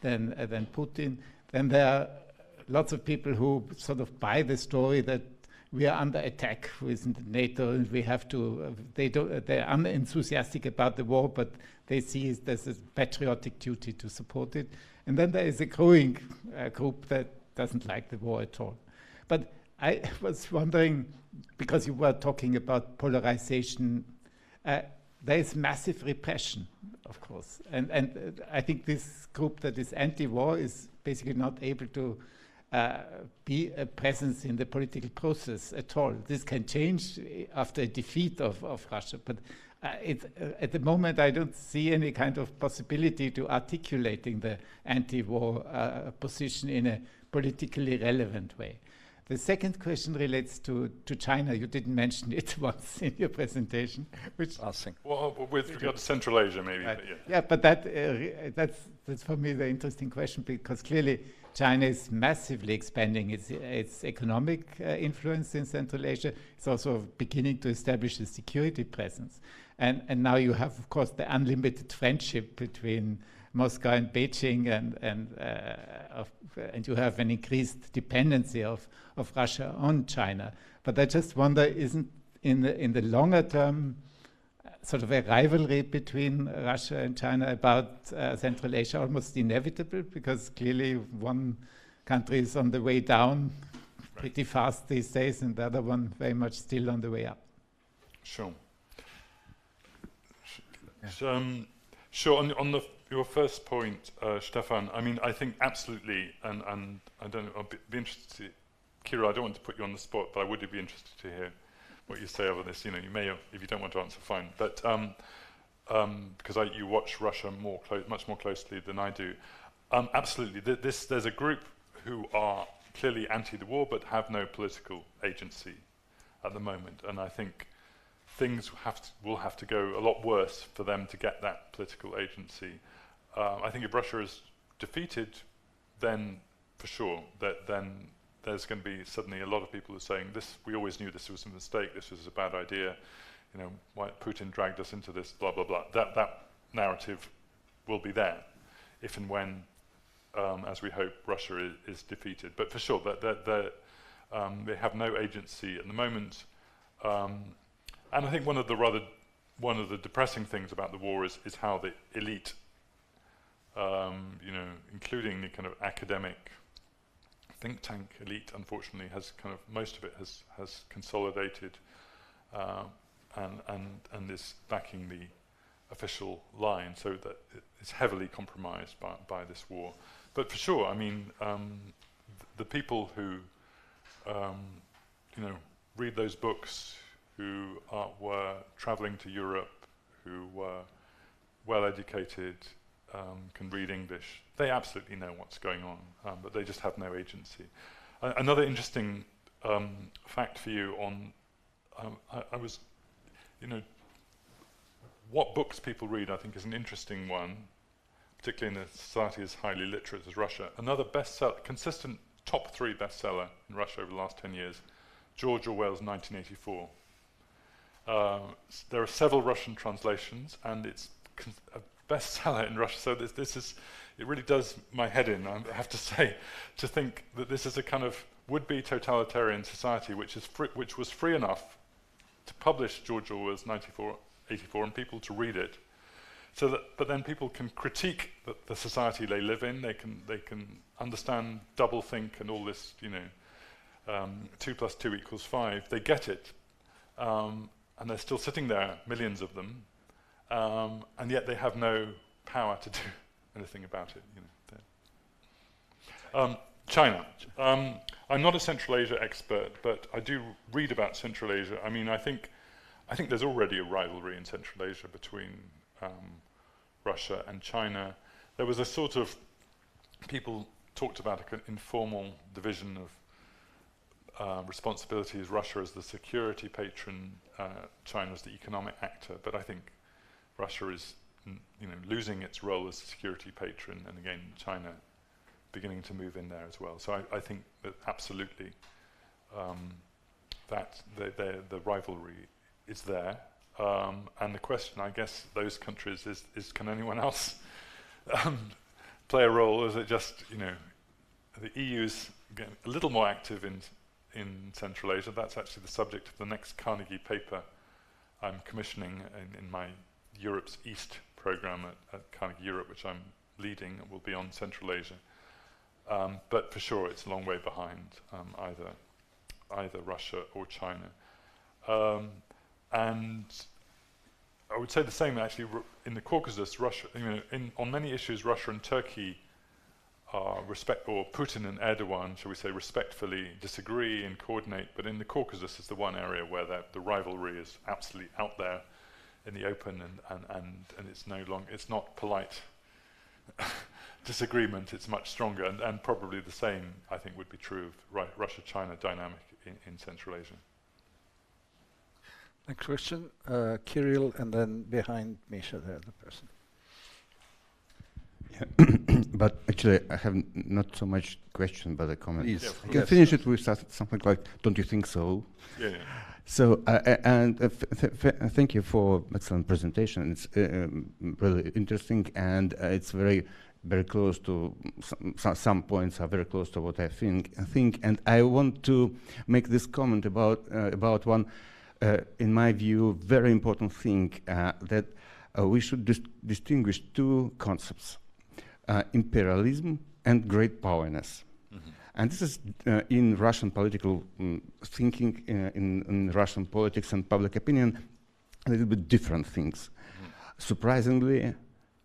than Putin. Then there are lots of people who sort of buy the story that we are under attack with NATO, and we have to. They're unenthusiastic about the war, but they see there's a patriotic duty to support it. And then there is a growing group that doesn't like the war at all. But I was wondering, because you were talking about polarization, there is massive repression, of course, and I think this group that is anti-war is basically not able to be a presence in the political process at all. This can change after a defeat of Russia, but at the moment I don't see any kind of possibility to articulating the anti-war position in a politically relevant way. The second question relates to China. You didn't mention it once in your presentation, which Well, with regard to Central Asia, maybe. right. But yeah. Yeah, but that's for me the interesting question, because clearly China is massively expanding its economic influence in Central Asia. It's also beginning to establish a security presence, and now you have, of course, the unlimited friendship between Moscow and Beijing, and you have an increased dependency of Russia on China. But I just wonder, isn't in the longer term sort of a rivalry between Russia and China about Central Asia almost inevitable, because clearly one country is on the way down pretty fast these days, and the other one very much still on the way up? Sure. Sure. On your first point, Stefan, I mean, I think absolutely, and I don't know, I'll be interested to, Kira, I don't want to put you on the spot, but I would be interested to hear what you say over this. You know, you may, if you don't want to answer, fine. But because you watch Russia much more closely than I do. Absolutely, there's a group who are clearly anti the war, but have no political agency at the moment, and I think things will have to go a lot worse for them to get that political agency. I think if Russia is defeated, then for sure, then there's going to be suddenly a lot of people who are saying, "This, we always knew this was a mistake. This was a bad idea. You know, why Putin dragged us into this? Blah blah blah." That narrative will be there, if and when, as we hope, Russia is defeated. But for sure, they have no agency at the moment. And I think one of the depressing things about the war is how the elite, you know, including the kind of academic think tank elite, unfortunately, has kind of most of it has consolidated and is backing the official line, so that it's heavily compromised by this war. But for sure, I mean, the people who you know, read those books, who were traveling to Europe, who were well educated, can read English, they absolutely know what's going on, but they just have no agency. Another interesting fact for you on, I was, you know, what books people read, I think, is an interesting one, particularly in a society as highly literate as Russia. Another bestseller, consistent top 3 bestseller in Russia over the last 10 years, George Orwell's 1984. There are several Russian translations, and it's a bestseller in Russia. So this is, it really does my head in, I have to say, to think that this is a kind of would-be totalitarian society which was free enough to publish George Orwell's 1984 and people to read it. So that, but then people can critique the society they live in. They can understand doublethink and all this, you know, 2 + 2 = 5. They get it. And they're still sitting there, millions of them, and yet they have no power to do anything about it. You know. China. I'm not a Central Asia expert, but I do read about Central Asia. I mean, I think there's already a rivalry in Central Asia between Russia and China. There was a sort of, people talked about an informal division of responsibilities, Russia as the security patron, China as the economic actor, but I think Russia is, you know, losing its role as a security patron, and again, China beginning to move in there as well. So I think that absolutely that the rivalry is there, and the question, I guess, those countries is can anyone else play a role? Or is it just, you know, the EU is getting a little more active in Central Asia? That's actually the subject of the next Carnegie paper I'm commissioning in my Europe's East program at Carnegie Europe, which I'm leading. It will be on Central Asia. But for sure, it's a long way behind either Russia or China. And I would say the same actually in the Caucasus. Russia, you know, on many issues, Russia and Turkey or Putin and Erdogan, shall we say, respectfully disagree and coordinate, but in the Caucasus is the one area where the rivalry is absolutely out there in the open, and it's no longer, it's not polite disagreement, it's much stronger, and probably the same, I think, would be true of Russia-China dynamic in Central Asia. Next question, Kirill, and then behind Misha there, the person. Yeah. But actually, I have not so much question, but a comment. Please. Yeah, I can finish it with something like, don't you think so? Yeah, yeah. So, thank you for excellent presentation. It's really interesting, and it's very close to some points are very close to what I think. And I want to make this comment about one, in my view, very important thing that we should distinguish two concepts: imperialism and great powerness. Mm-hmm. And this is in Russian political thinking, in Russian politics and public opinion, a little bit different things. Mm-hmm. Surprisingly,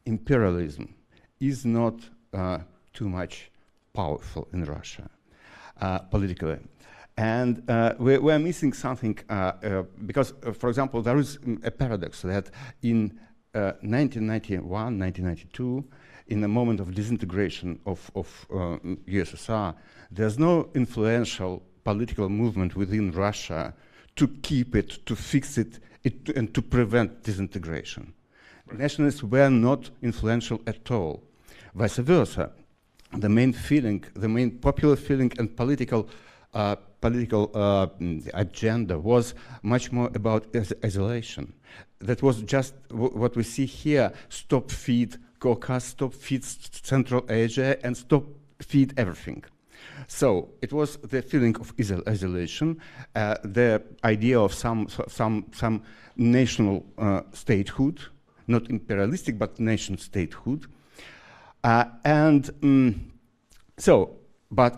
imperialism is not too much powerful in Russia politically. And we're missing something because, for example, there is a paradox that in 1991, 1992, in the moment of disintegration of USSR, there's no influential political movement within Russia to keep it, to fix it, and to prevent disintegration. Right. Nationalists were not influential at all. Vice versa, the main popular feeling and political agenda was much more about isolation. That was just what we see here: stop feed Caucasus, stop feed Central Asia, and stop feed everything. So it was the feeling of isolation, the idea of some national statehood, not imperialistic, but nation statehood. But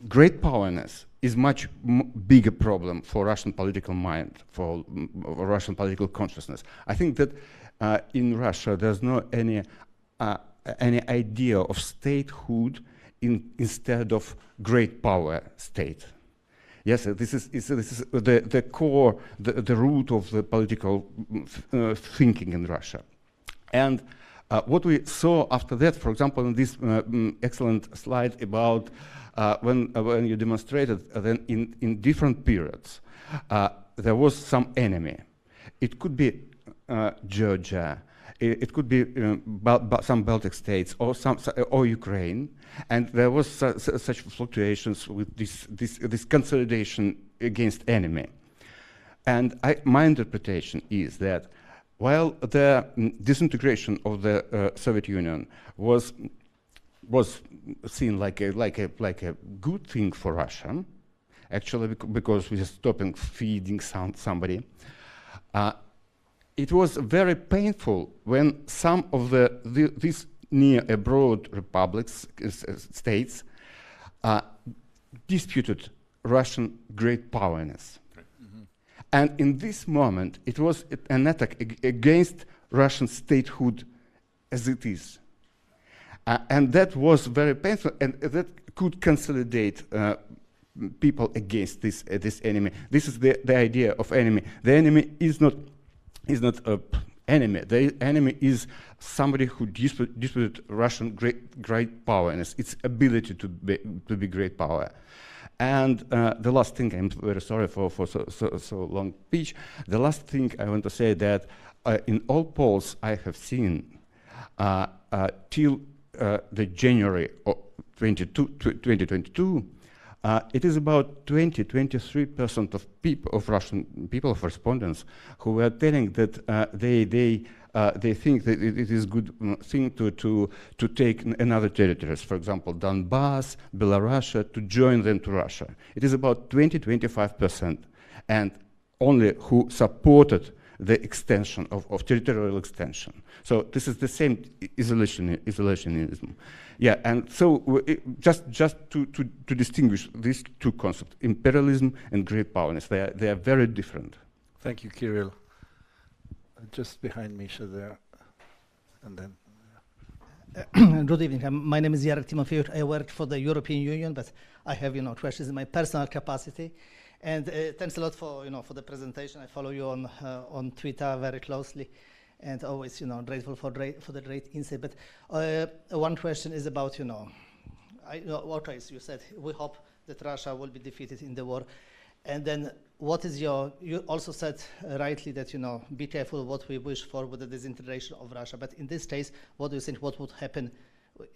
great powerness is much bigger problem for Russian political mind, for Russian political consciousness. I think that in Russia there's no any idea of statehood instead of great power state. Yes, this is the core, the root of the political thinking in Russia. And what we saw after that, for example, in this excellent slide about when you demonstrated then in different periods, there was some enemy. It could be Georgia, it could be some Baltic states, or Ukraine, and there was such fluctuations with this consolidation against enemy. And my interpretation is that while the disintegration of the Soviet Union was seen like a good thing for Russia, actually because we are stopping feeding somebody, it was very painful when some of these near abroad republics, states, disputed Russian great powerness. Mm-hmm. And in this moment, it was an attack against Russian statehood as it is. And that was very painful, and that could consolidate people against this enemy. This is the idea of enemy. The enemy is not an enemy. The enemy is somebody who disputed Russian great power and its ability to be great power. And the last thing, I'm very sorry for so long speech. The last thing I want to say that in all polls I have seen till the January of 2022, it is about 23% of Russian people, of respondents, who were telling that they think that it is a good thing to take another territories, for example, Donbass, Belarus, to join them to Russia. It is about 25%, and only who supported the extension of territorial extension. So this is the same isolationism. Yeah, and so just to distinguish these two concepts, imperialism and great powerness, they are very different. Thank you, Kirill. Just behind Misha there, and then. Good evening. My name is Yarek Timofeyev. I work for the European Union, but I have questions in my personal capacity. And thanks a lot for for the presentation. I follow you on Twitter very closely. and always, grateful for the great insight. But one question is about, what you said, we hope that Russia will be defeated in the war. And then what is you also said rightly that, be careful what we wish for with the disintegration of Russia. But in this case, what do you think, what would happen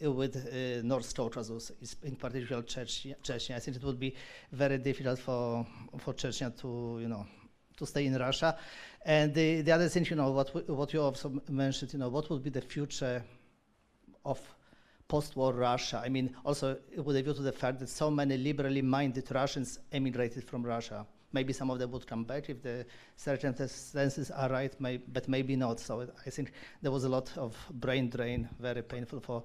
with North Caucasus, in particular Chechnya? I think it would be very difficult for Chechnya to stay in Russia. And the other thing, what you also mentioned, what would be the future of post-war Russia? I mean, also with a view to the fact that so many liberally minded Russians emigrated from Russia. Maybe some of them would come back if the circumstances are right, but maybe not. So I think there was a lot of brain drain, very painful for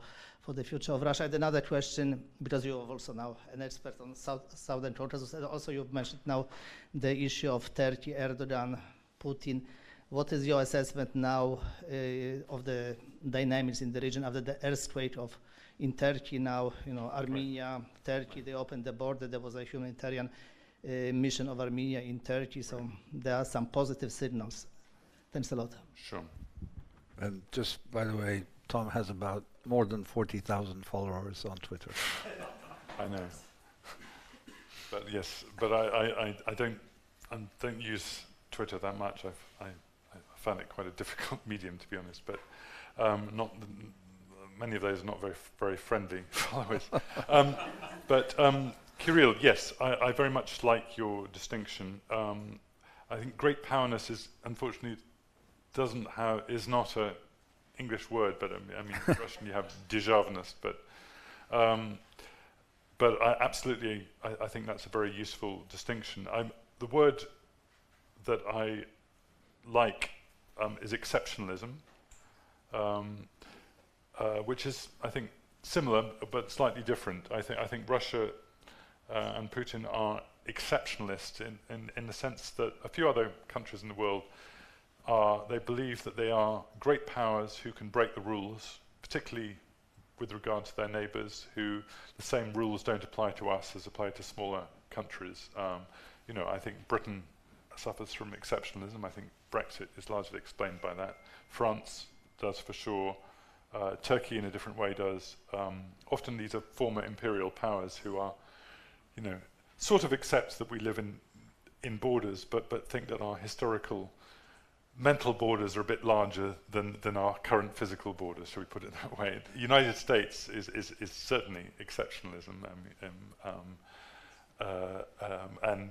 the future of Russia. And another question, because you're also now an expert on Southern Caucasus, and also you've mentioned now the issue of Turkey, Erdogan, Putin. What is your assessment now of the dynamics in the region after the earthquake in Turkey now? Armenia, Turkey, they opened the border. There was a humanitarian mission of Armenia in Turkey, so there are some positive signals. Thanks a lot. Sure. And just, by the way, Tom has about more than 40,000 followers on Twitter. I know. But yes, but I don't use Twitter that much. I found it quite a difficult medium, to be honest. But many of those are not very friendly followers. But Kirill, yes, I very much like your distinction. I think great powerness is, unfortunately, is not an English word, but I mean in Russian you have державность, but I think that's a very useful distinction. The word that I like is exceptionalism, which is, I think, similar but slightly different. I think Russia and Putin are exceptionalists in the sense that a few other countries in the world they believe that they are great powers who can break the rules, particularly with regard to their neighbours, who the same rules don't apply to us as apply to smaller countries. I think Britain suffers from exceptionalism. I think Brexit is largely explained by that. France does for sure. Turkey in a different way does. Often these are former imperial powers who are, sort of accept that we live in borders, but think that our historical mental borders are a bit larger than our current physical borders, shall we put it that way. The United States is certainly exceptionalism, and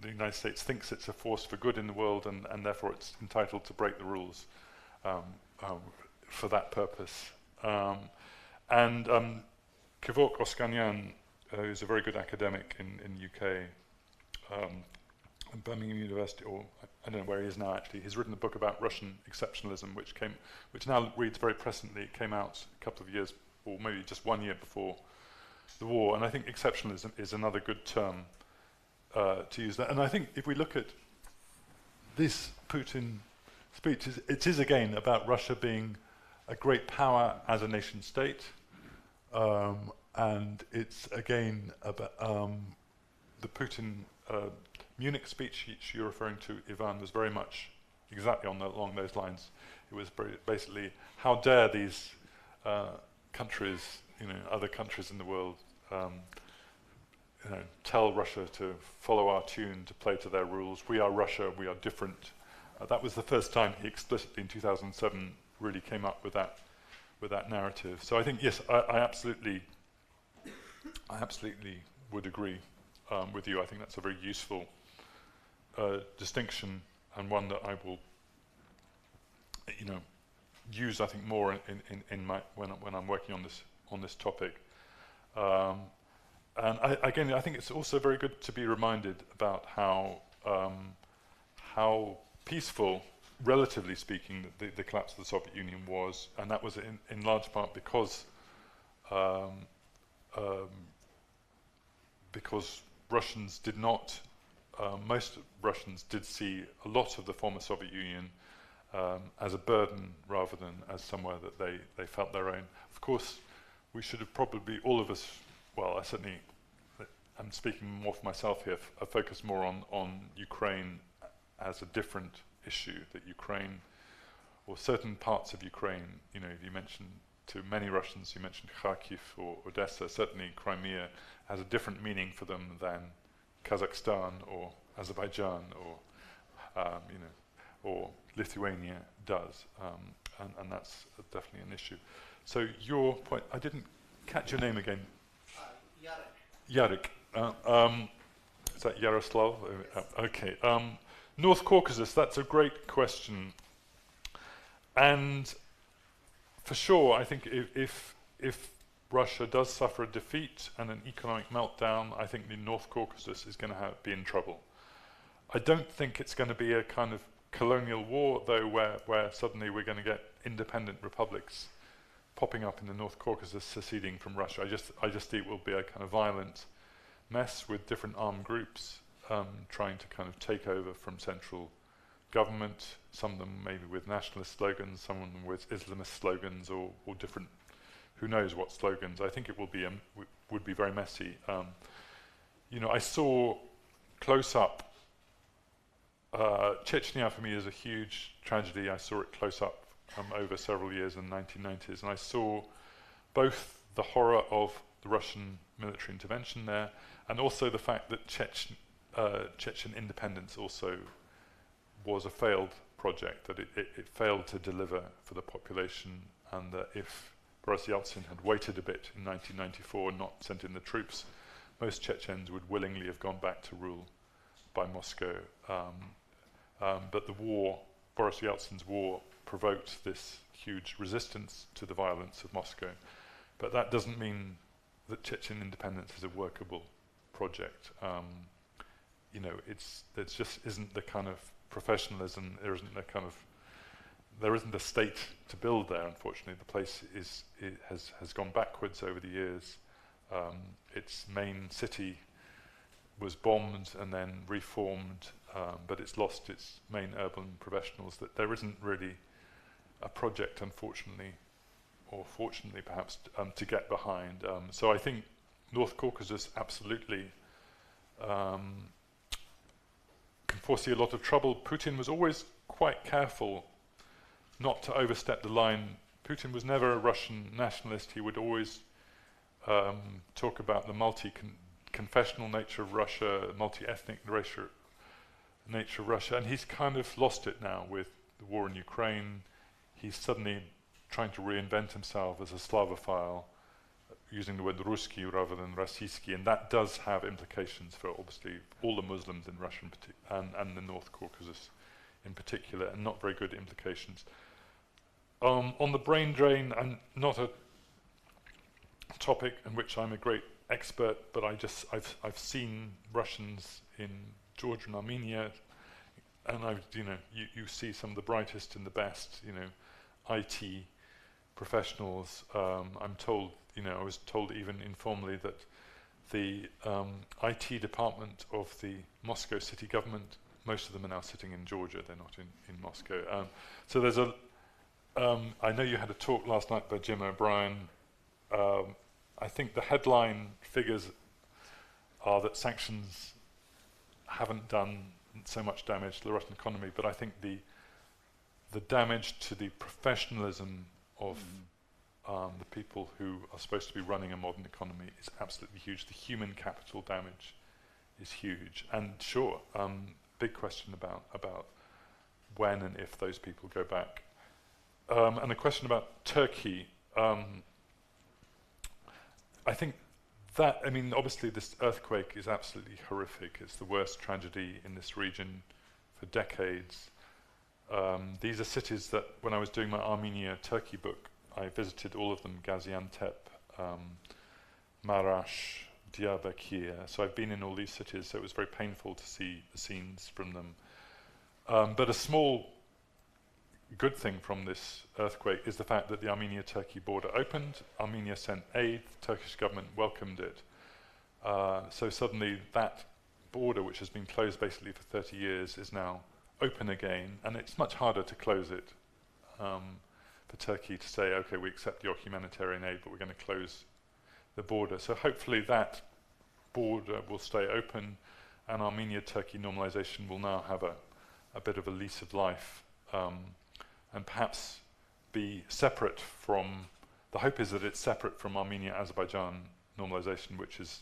the United States thinks it's a force for good in the world, and therefore it's entitled to break the rules for that purpose. Kivok Oskanyan, who's a very good academic in UK, Birmingham University, or I don't know where he is now actually, he's written a book about Russian exceptionalism, which now reads very presently. It came out a couple of years, or maybe just 1 year before the war, and I think exceptionalism is another good term to use that. And I think if we look at this Putin speech, it is again about Russia being a great power as a nation state, and it's again about the Putin Munich speech you're referring to, Ivan, was very much exactly along those lines. It was basically, how dare these countries, other countries in the world, tell Russia to follow our tune, to play to their rules. We are Russia, we are different. That was the first time he explicitly in 2007 really came up with that narrative. So I think, yes, I absolutely would agree with you. I think that's a very useful distinction, and one that I will, use I think more in my when I'm working on this topic. And I think it's also very good to be reminded about how peaceful, relatively speaking, the collapse of the Soviet Union was, and that was in large part because Russians did not. Most Russians did see a lot of the former Soviet Union as a burden rather than as somewhere that they felt their own. Of course, we should have probably, all of us, well, I'm speaking more for myself here, focused more on Ukraine as a different issue, that Ukraine or certain parts of Ukraine. You know, you mentioned to many Russians, you mentioned Kharkiv or Odessa. Certainly, Crimea has a different meaning for them than Kazakhstan or Azerbaijan or you know, or Lithuania does, and that's definitely an issue. So your point, I didn't catch your name again. Yarek. Is that Yaroslav? Yes. Okay. North Caucasus, that's a great question. And for sure, I think if Russia does suffer a defeat and an economic meltdown, I think the North Caucasus is going to be in trouble. I don't think it's going to be a kind of colonial war, though, where suddenly we're going to get independent republics popping up in the North Caucasus, seceding from Russia. I just think it will be a kind of violent mess with different armed groups trying to kind of take over from central government, some of them maybe with nationalist slogans, some of them with Islamist slogans, or different, who knows what slogans. I think it will be would be very messy. You know, I saw close up. Chechnya for me is a huge tragedy. I saw it close up over several years in the 1990s, and I saw both the horror of the Russian military intervention there, and also the fact that Chechen independence also was a failed project, that it failed to deliver for the population, and that if Boris Yeltsin had waited a bit in 1994 and not sent in the troops, most Chechens would willingly have gone back to rule by Moscow. But the war, Boris Yeltsin's war, provoked this huge resistance to the violence of Moscow. But that doesn't mean that Chechen independence is a workable project. You know, there just isn't the kind of professionalism, there isn't a state to build there, unfortunately. The place has gone backwards over the years. Its main city was bombed and then reformed, but it's lost its main urban professionals. That there isn't really a project, unfortunately, or fortunately perhaps, to get behind. So I think North Caucasus absolutely can foresee a lot of trouble. Putin was always quite careful not to overstep the line. Putin was never a Russian nationalist. He would always talk about the multi-confessional nature of Russia, multi-ethnic nature of Russia, and he's kind of lost it now with the war in Ukraine. He's suddenly trying to reinvent himself as a Slavophile, using the word Ruski rather than Rossiyski, and that does have implications for obviously all the Muslims in Russia and the North Caucasus in particular, and not very good implications. On the brain drain, and not a topic in which I'm a great expert, but I've seen Russians in Georgia and Armenia, and you see some of the brightest and the best, IT professionals. I'm told, I was told even informally that the IT department of the Moscow city government, most of them are now sitting in Georgia, they're not in Moscow. So there's I know you had a talk last night by Jim O'Brien. I think the headline figures are that sanctions haven't done so much damage to the Russian economy, but I think the damage to the professionalism of the people who are supposed to be running a modern economy is absolutely huge. The human capital damage is huge, and sure, big question about when and if those people go back. And a question about Turkey. I think that, obviously this earthquake is absolutely horrific. It's the worst tragedy in this region for decades. These are cities that, when I was doing my Armenia-Turkey book, I visited all of them: Gaziantep, Marash, Diyarbakir. So I've been in all these cities, so it was very painful to see the scenes from them. But a small good thing from this earthquake is the fact that the Armenia-Turkey border opened. Armenia sent aid, the Turkish government welcomed it. So suddenly that border, which has been closed basically for 30 years, is now open again, and it's much harder to close it for Turkey to say, okay, we accept your humanitarian aid, but we're going to close the border. So hopefully that border will stay open, and Armenia-Turkey normalization will now have a bit of a lease of life. and perhaps be separate from, the hope is that it's separate from Armenia-Azerbaijan normalization, which is,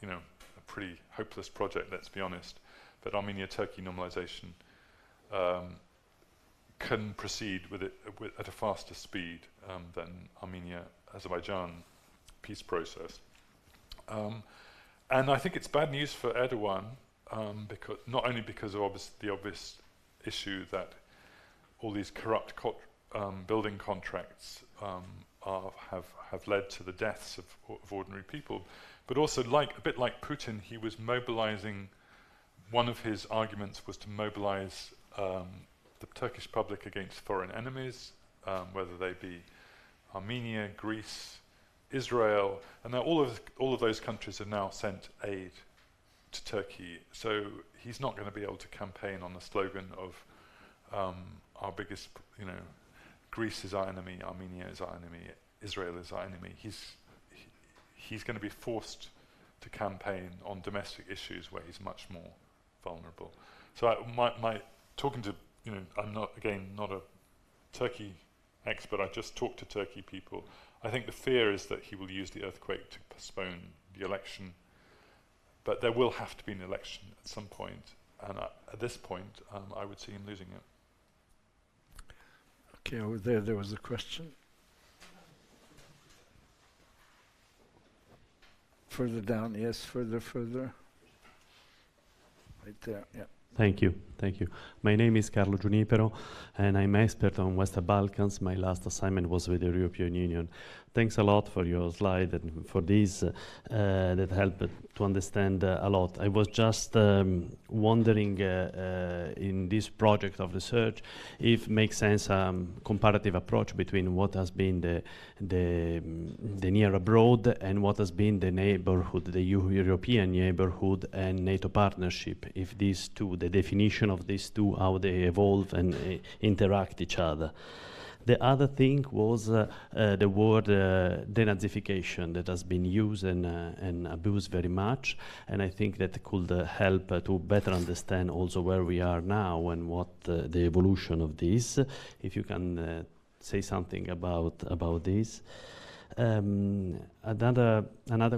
you know, a pretty hopeless project, let's be honest. But Armenia-Turkey normalization can proceed with it at a faster speed than Armenia-Azerbaijan peace process. And I think it's bad news for Erdogan, because not only because of the obvious issue that all these corrupt building contracts have led to the deaths of ordinary people, but also, a bit like Putin, he was mobilizing. One of his arguments was to mobilize the Turkish public against foreign enemies, whether they be Armenia, Greece, Israel, and now all of those countries have now sent aid to Turkey. So he's not going to be able to campaign on the slogan of our biggest, you know, Greece is our enemy, Armenia is our enemy, Israel is our enemy. He's going to be forced to campaign on domestic issues where he's much more vulnerable. So my talking to, you know, I'm not a Turkey expert, I just talked to Turkey people. I think the fear is that he will use the earthquake to postpone the election, but there will have to be an election at some point, and at this point I would see him losing it. Okay, over there was a question. Further down, yes, further. Right there, yeah. Thank you. My name is Carlo Giunipero, and I'm expert on Western Balkans. My last assignment was with the European Union. Thanks a lot for your slide and for this that helped to understand a lot. I was just wondering in this project of research if it makes sense comparative approach between what has been the near abroad and what has been the neighborhood, the European neighborhood and NATO partnership. If these two, the definition of these two, how they evolve and interact each other. The other thing was the word denazification that has been used and abused very much, and I think that could help to better understand also where we are now and what the evolution of this. If you can say something about this. Another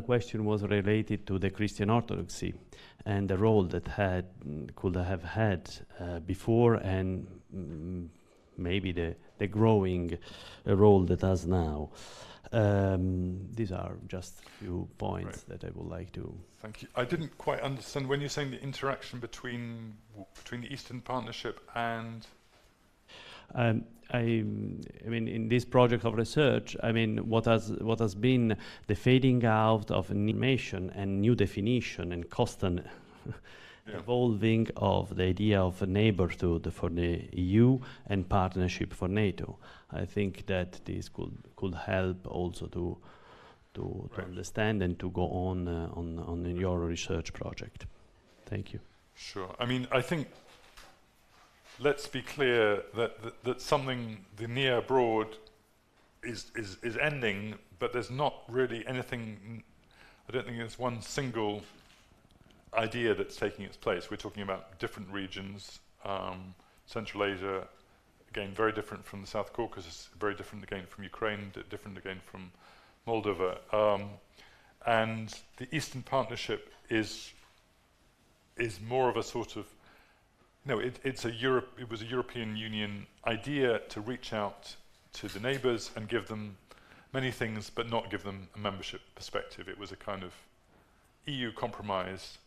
question was related to the Christian Orthodoxy and the role that could have had before and maybe the growing role that has now. These are just a few points that I would like to... Thank you. I didn't quite understand when you're saying the interaction between the Eastern Partnership and... I mean, in this project of research, I mean, what has been the fading out of information and new definition and constant evolving of the idea of a neighborhood for the EU and partnership for NATO. I think that this could help also to understand and to go on your research project. Thank you. Sure. I mean, I think let's be clear that something, the near abroad is ending, but there's not really anything, I don't think there's one single idea that's taking its place. We're talking about different regions, Central Asia, again, very different from the South Caucasus, very different again from Ukraine, different again from Moldova. And the Eastern Partnership is more of a sort of, no, it was a European Union idea to reach out to the neighbours and give them many things, but not give them a membership perspective. It was a kind of EU compromise,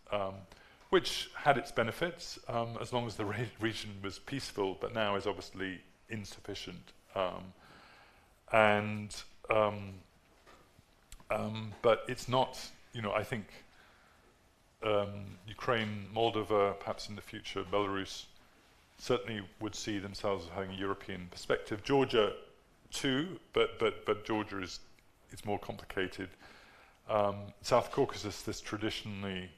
which had its benefits as long as the region was peaceful, but now is obviously insufficient. But it's not, you know, I think Ukraine, Moldova, perhaps in the future Belarus, certainly would see themselves as having a European perspective. Georgia too, but Georgia is more complicated. South Caucasus, this traditional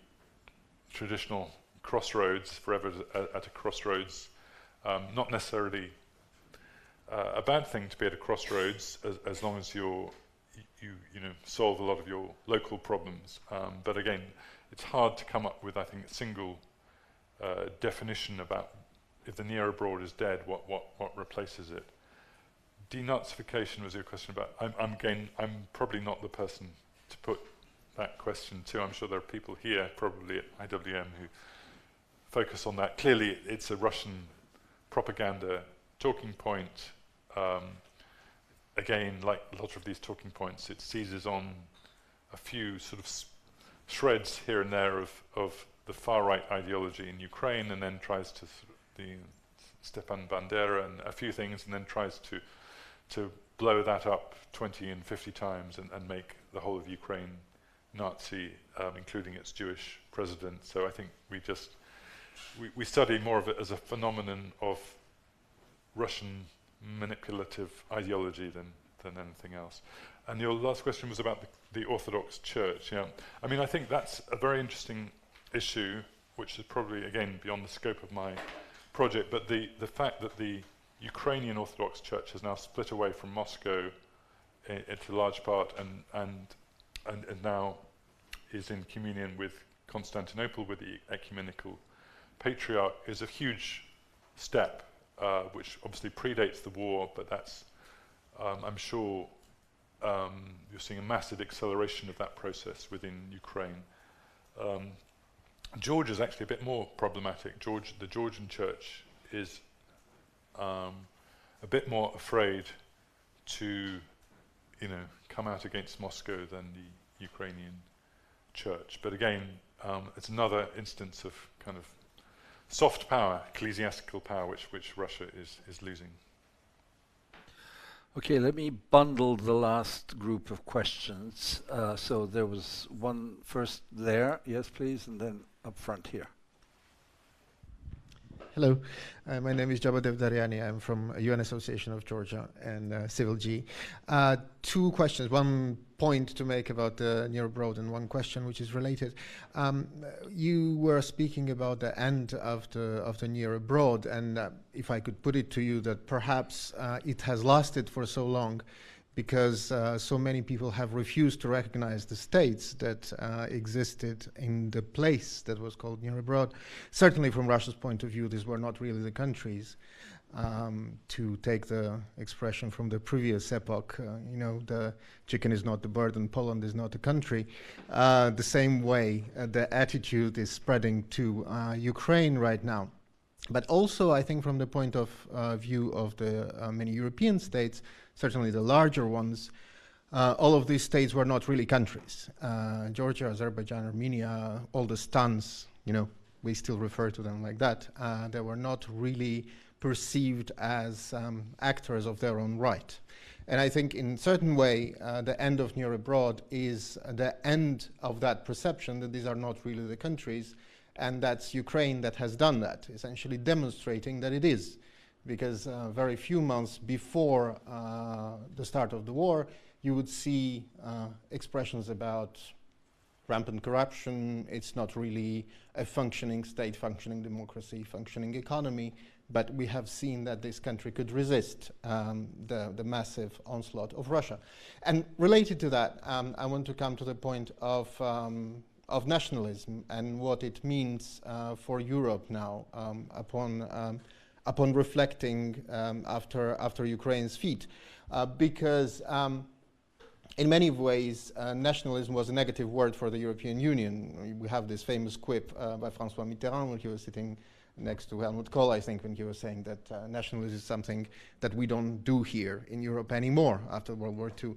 crossroads, forever at a crossroads, not necessarily a bad thing to be at a crossroads as long as you solve a lot of your local problems. But again, it's hard to come up with, I think, a single definition about if the near abroad is dead, what replaces it. denazification was your question about. I'm probably not the person to put that question to. I'm sure there are people here, probably at IWM, who focus on that. Clearly, it's a Russian propaganda talking point. Again, like a lot of these talking points, it seizes on a few sort of shreds here and there of the far-right ideology in Ukraine, and then tries to Stepan Bandera and a few things, and then tries to blow that up 20 and 50 times and make the whole of Ukraine Nazi, including its Jewish president. So I think we study more of it as a phenomenon of Russian manipulative ideology than anything else. And your last question was about the Orthodox Church. Yeah, I mean, I think that's a very interesting issue, which is probably, again, beyond the scope of my project, but the fact that the Ukrainian Orthodox Church has now split away from Moscow into large part and now is in communion with Constantinople, with the ecumenical patriarch, is a huge step, which obviously predates the war, but that's, I'm sure, you're seeing a massive acceleration of that process within Ukraine. Georgia is actually a bit more problematic. The Georgian church is a bit more afraid to, come out against Moscow than the Ukrainian church. But again, it's another instance of kind of soft power, ecclesiastical power, which Russia is losing. Okay, let me bundle the last group of questions. So there was one first there, yes please, and then up front here. Hello, my name is Jabba Devdariani. I'm from UN Association of Georgia and Civil G. Two questions, one point to make about the near abroad and one question which is related. You were speaking about the end of the near abroad, and if I could put it to you that perhaps it has lasted for so long because so many people have refused to recognize the states that existed in the place that was called near abroad. Certainly from Russia's point of view, these were not really the countries. To take the expression from the previous epoch, the chicken is not the bird and Poland is not a country. The same way the attitude is spreading to Ukraine right now. But also, I think from the point of view of the many European states, certainly the larger ones, all of these states were not really countries. Georgia, Azerbaijan, Armenia, all the stans, we still refer to them like that. They were not really perceived as actors of their own right. And I think in a certain way, the end of near abroad is the end of that perception that these are not really the countries, and that's Ukraine that has done that, essentially demonstrating that it is. Because very few months before the start of the war, you would see expressions about rampant corruption. It's not really a functioning state, functioning democracy, functioning economy, but we have seen that this country could resist the massive onslaught of Russia. And related to that, I want to come to the point of nationalism and what it means for Europe now upon reflecting after Ukraine's defeat, because in many ways nationalism was a negative word for the European Union. We have this famous quip by François Mitterrand when he was sitting next to Helmut Kohl, I think, when he was saying that nationalism is something that we don't do here in Europe anymore after World War II.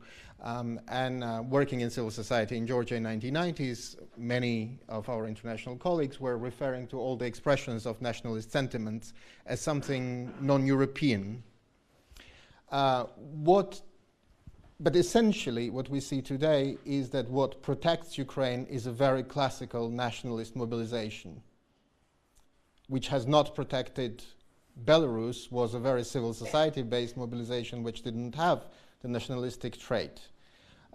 And working in civil society in Georgia in the 1990s, many of our international colleagues were referring to all the expressions of nationalist sentiments as something non-European. But essentially what we see today is that what protects Ukraine is a very classical nationalist mobilization. Which has not protected Belarus was a very civil society-based mobilization which didn't have the nationalistic trait.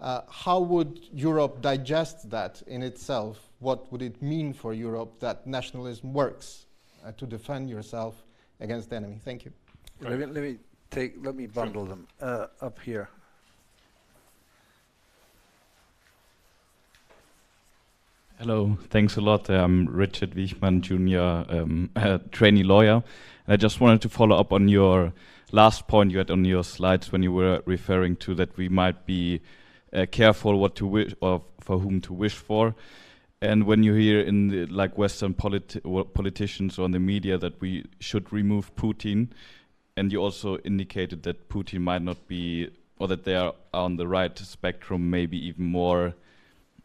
How would Europe digest that in itself? What would it mean for Europe that nationalism works to defend yourself against the enemy? Thank you. Let me bundle them up here. Hello, thanks a lot. I'm Richard Wichmann, junior trainee lawyer. And I just wanted to follow up on your last point you had on your slides when you were referring to that we might be careful what to wish or for whom to wish for. And when you hear in the, like Western politicians or in the media that we should remove Putin, and you also indicated that Putin might not be, or that they are on the right spectrum, maybe even more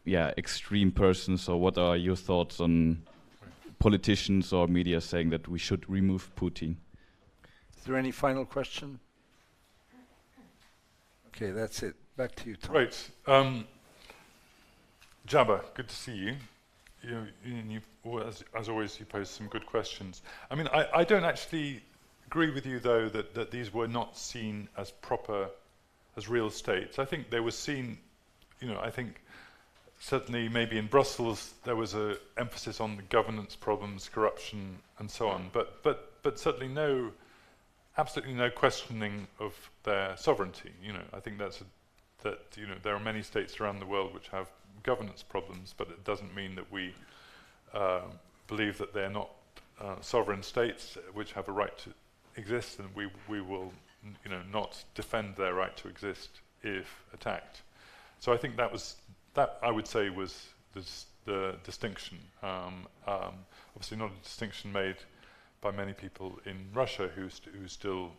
extreme persons. So what are your thoughts on politicians or media saying that we should remove Putin? Is there any final question? Okay, that's it. Back to you, Tom. Great. Jabba, good to see you. As always, you pose some good questions. I mean, I don't actually agree with you, though, that these were not seen as proper, as real states. I think they were seen, I think certainly maybe in Brussels there was an emphasis on the governance problems, corruption, and so on. But certainly absolutely no questioning of their sovereignty. I think there are many states around the world which have governance problems, but it doesn't mean that we believe that they're not sovereign states which have a right to exist, and we will not defend their right to exist if attacked. So I think that I would say was the distinction. Obviously not a distinction made by many people in Russia who still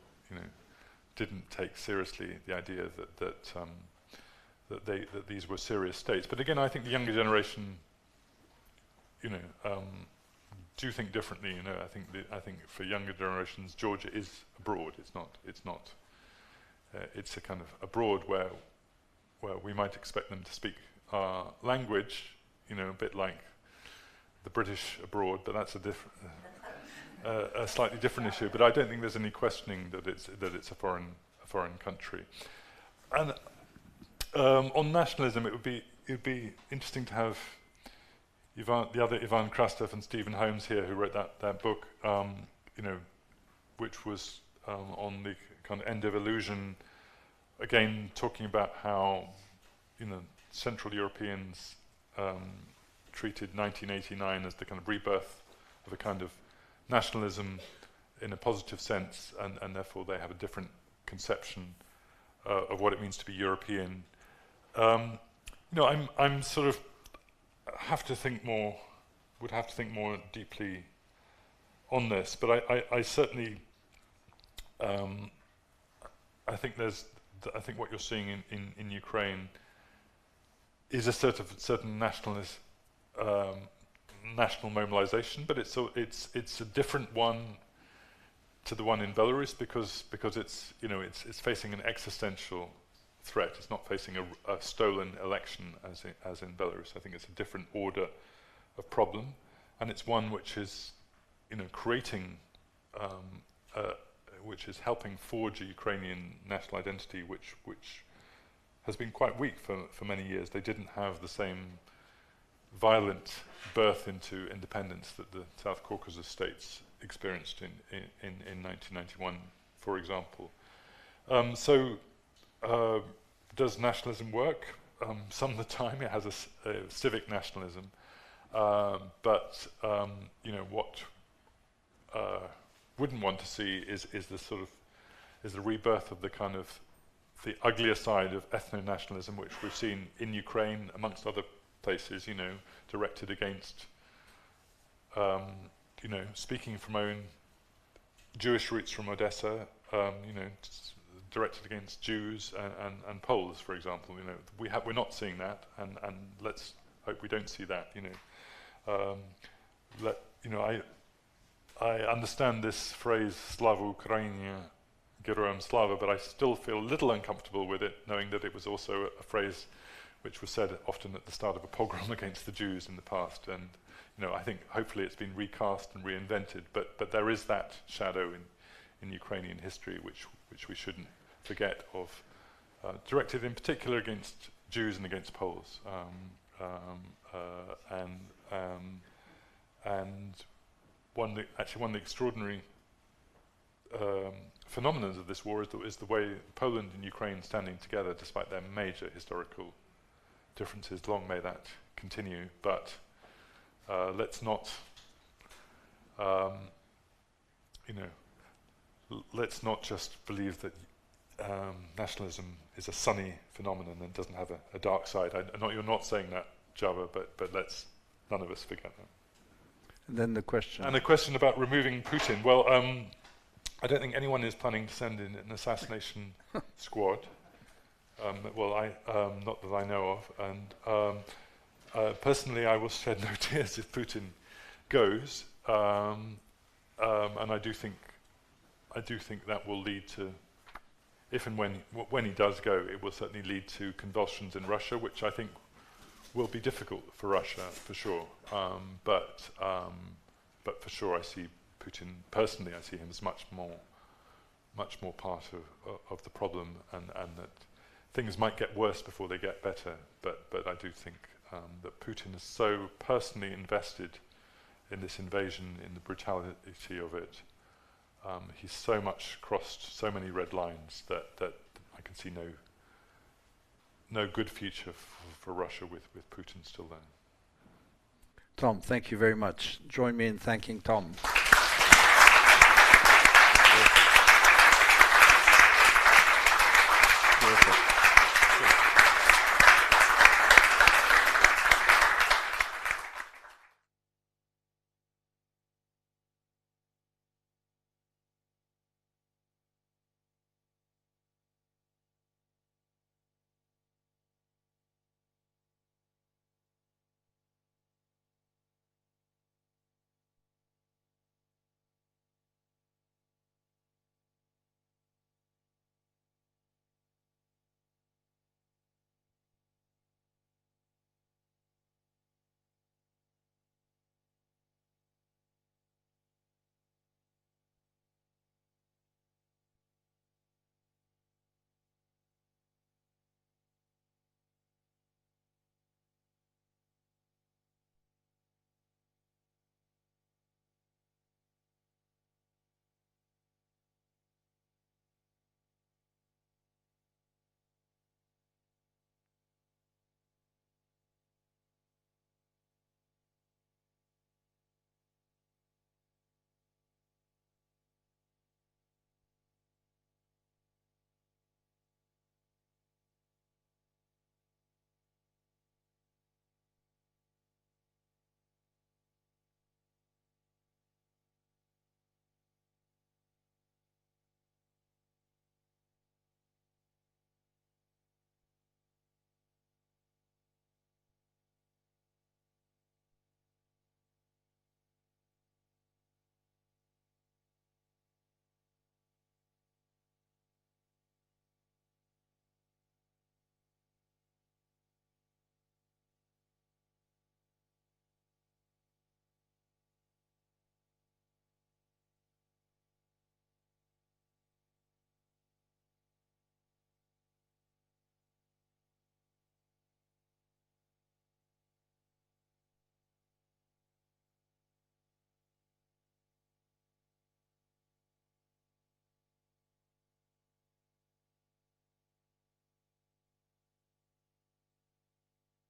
didn't take seriously the idea that these were serious states. But again, I think the younger generation, do think differently. I think for younger generations, Georgia is abroad. It's a kind of abroad where we might expect them to speak our language, a bit like the British abroad. But that's a slightly different issue. But I don't think there's any questioning that it's a foreign country. And on nationalism, it would be interesting to have the other Ivan Krastev and Stephen Holmes here, who wrote that book, which was on the kind of end of illusion, again talking about how Central Europeans treated 1989 as the kind of rebirth of a kind of nationalism in a positive sense, and therefore they have a different conception of what it means to be European. I'm sort of would have to think more deeply on this, but I certainly I think what you're seeing in Ukraine is a certain nationalist national mobilization, but it's a different one to the one in Belarus because it's it's facing an existential threat. It's not facing a stolen election as in Belarus. I think it's a different order of problem, and it's one which is creating which is helping forge a Ukrainian national identity which has been quite weak for many years. They didn't have the same violent birth into independence that the South Caucasus states experienced in 1991, for example. Does nationalism work? Some of the time it has a civic nationalism, but what wouldn't want to see is the rebirth of the kind of the uglier side of ethno-nationalism, which we've seen in Ukraine amongst other places, directed against speaking from own Jewish roots from Odessa, directed against Jews and Poles, for example. We're not seeing that, and let's hope we don't see that. I understand this phrase "Slava Ukraini, Geroyam Slava," but I still feel a little uncomfortable with it, knowing that it was also a phrase which was said often at the start of a pogrom against the Jews in the past. And I think hopefully it's been recast and reinvented, but there is that shadow in Ukrainian history which we shouldn't forget of, directed in particular against Jews and against Poles. And one of the extraordinary phenomena of this war is the way Poland and Ukraine standing together despite their major historical differences. Long may that continue, but let's not let's not just believe that nationalism is a sunny phenomenon and doesn't have a dark side. You're not saying that, Java, but let's none of us forget that. And then the question. And the question about removing Putin. Well, I don't think anyone is planning to send in an assassination squad. Not that I know of. And personally, I will shed no tears if Putin goes. And I do think that will lead to, if and when he does go, it will certainly lead to convulsions in Russia, which I think will be difficult for Russia, for sure. But for sure, I see Putin, personally, I see him as much more part of the problem, and that things might get worse before they get better. But I do think that Putin is so personally invested in this invasion, in the brutality of it. He's so much crossed so many red lines that I can see no good future for Russia with Putin still there. Tom, thank you very much. Join me in thanking Tom. Perfect.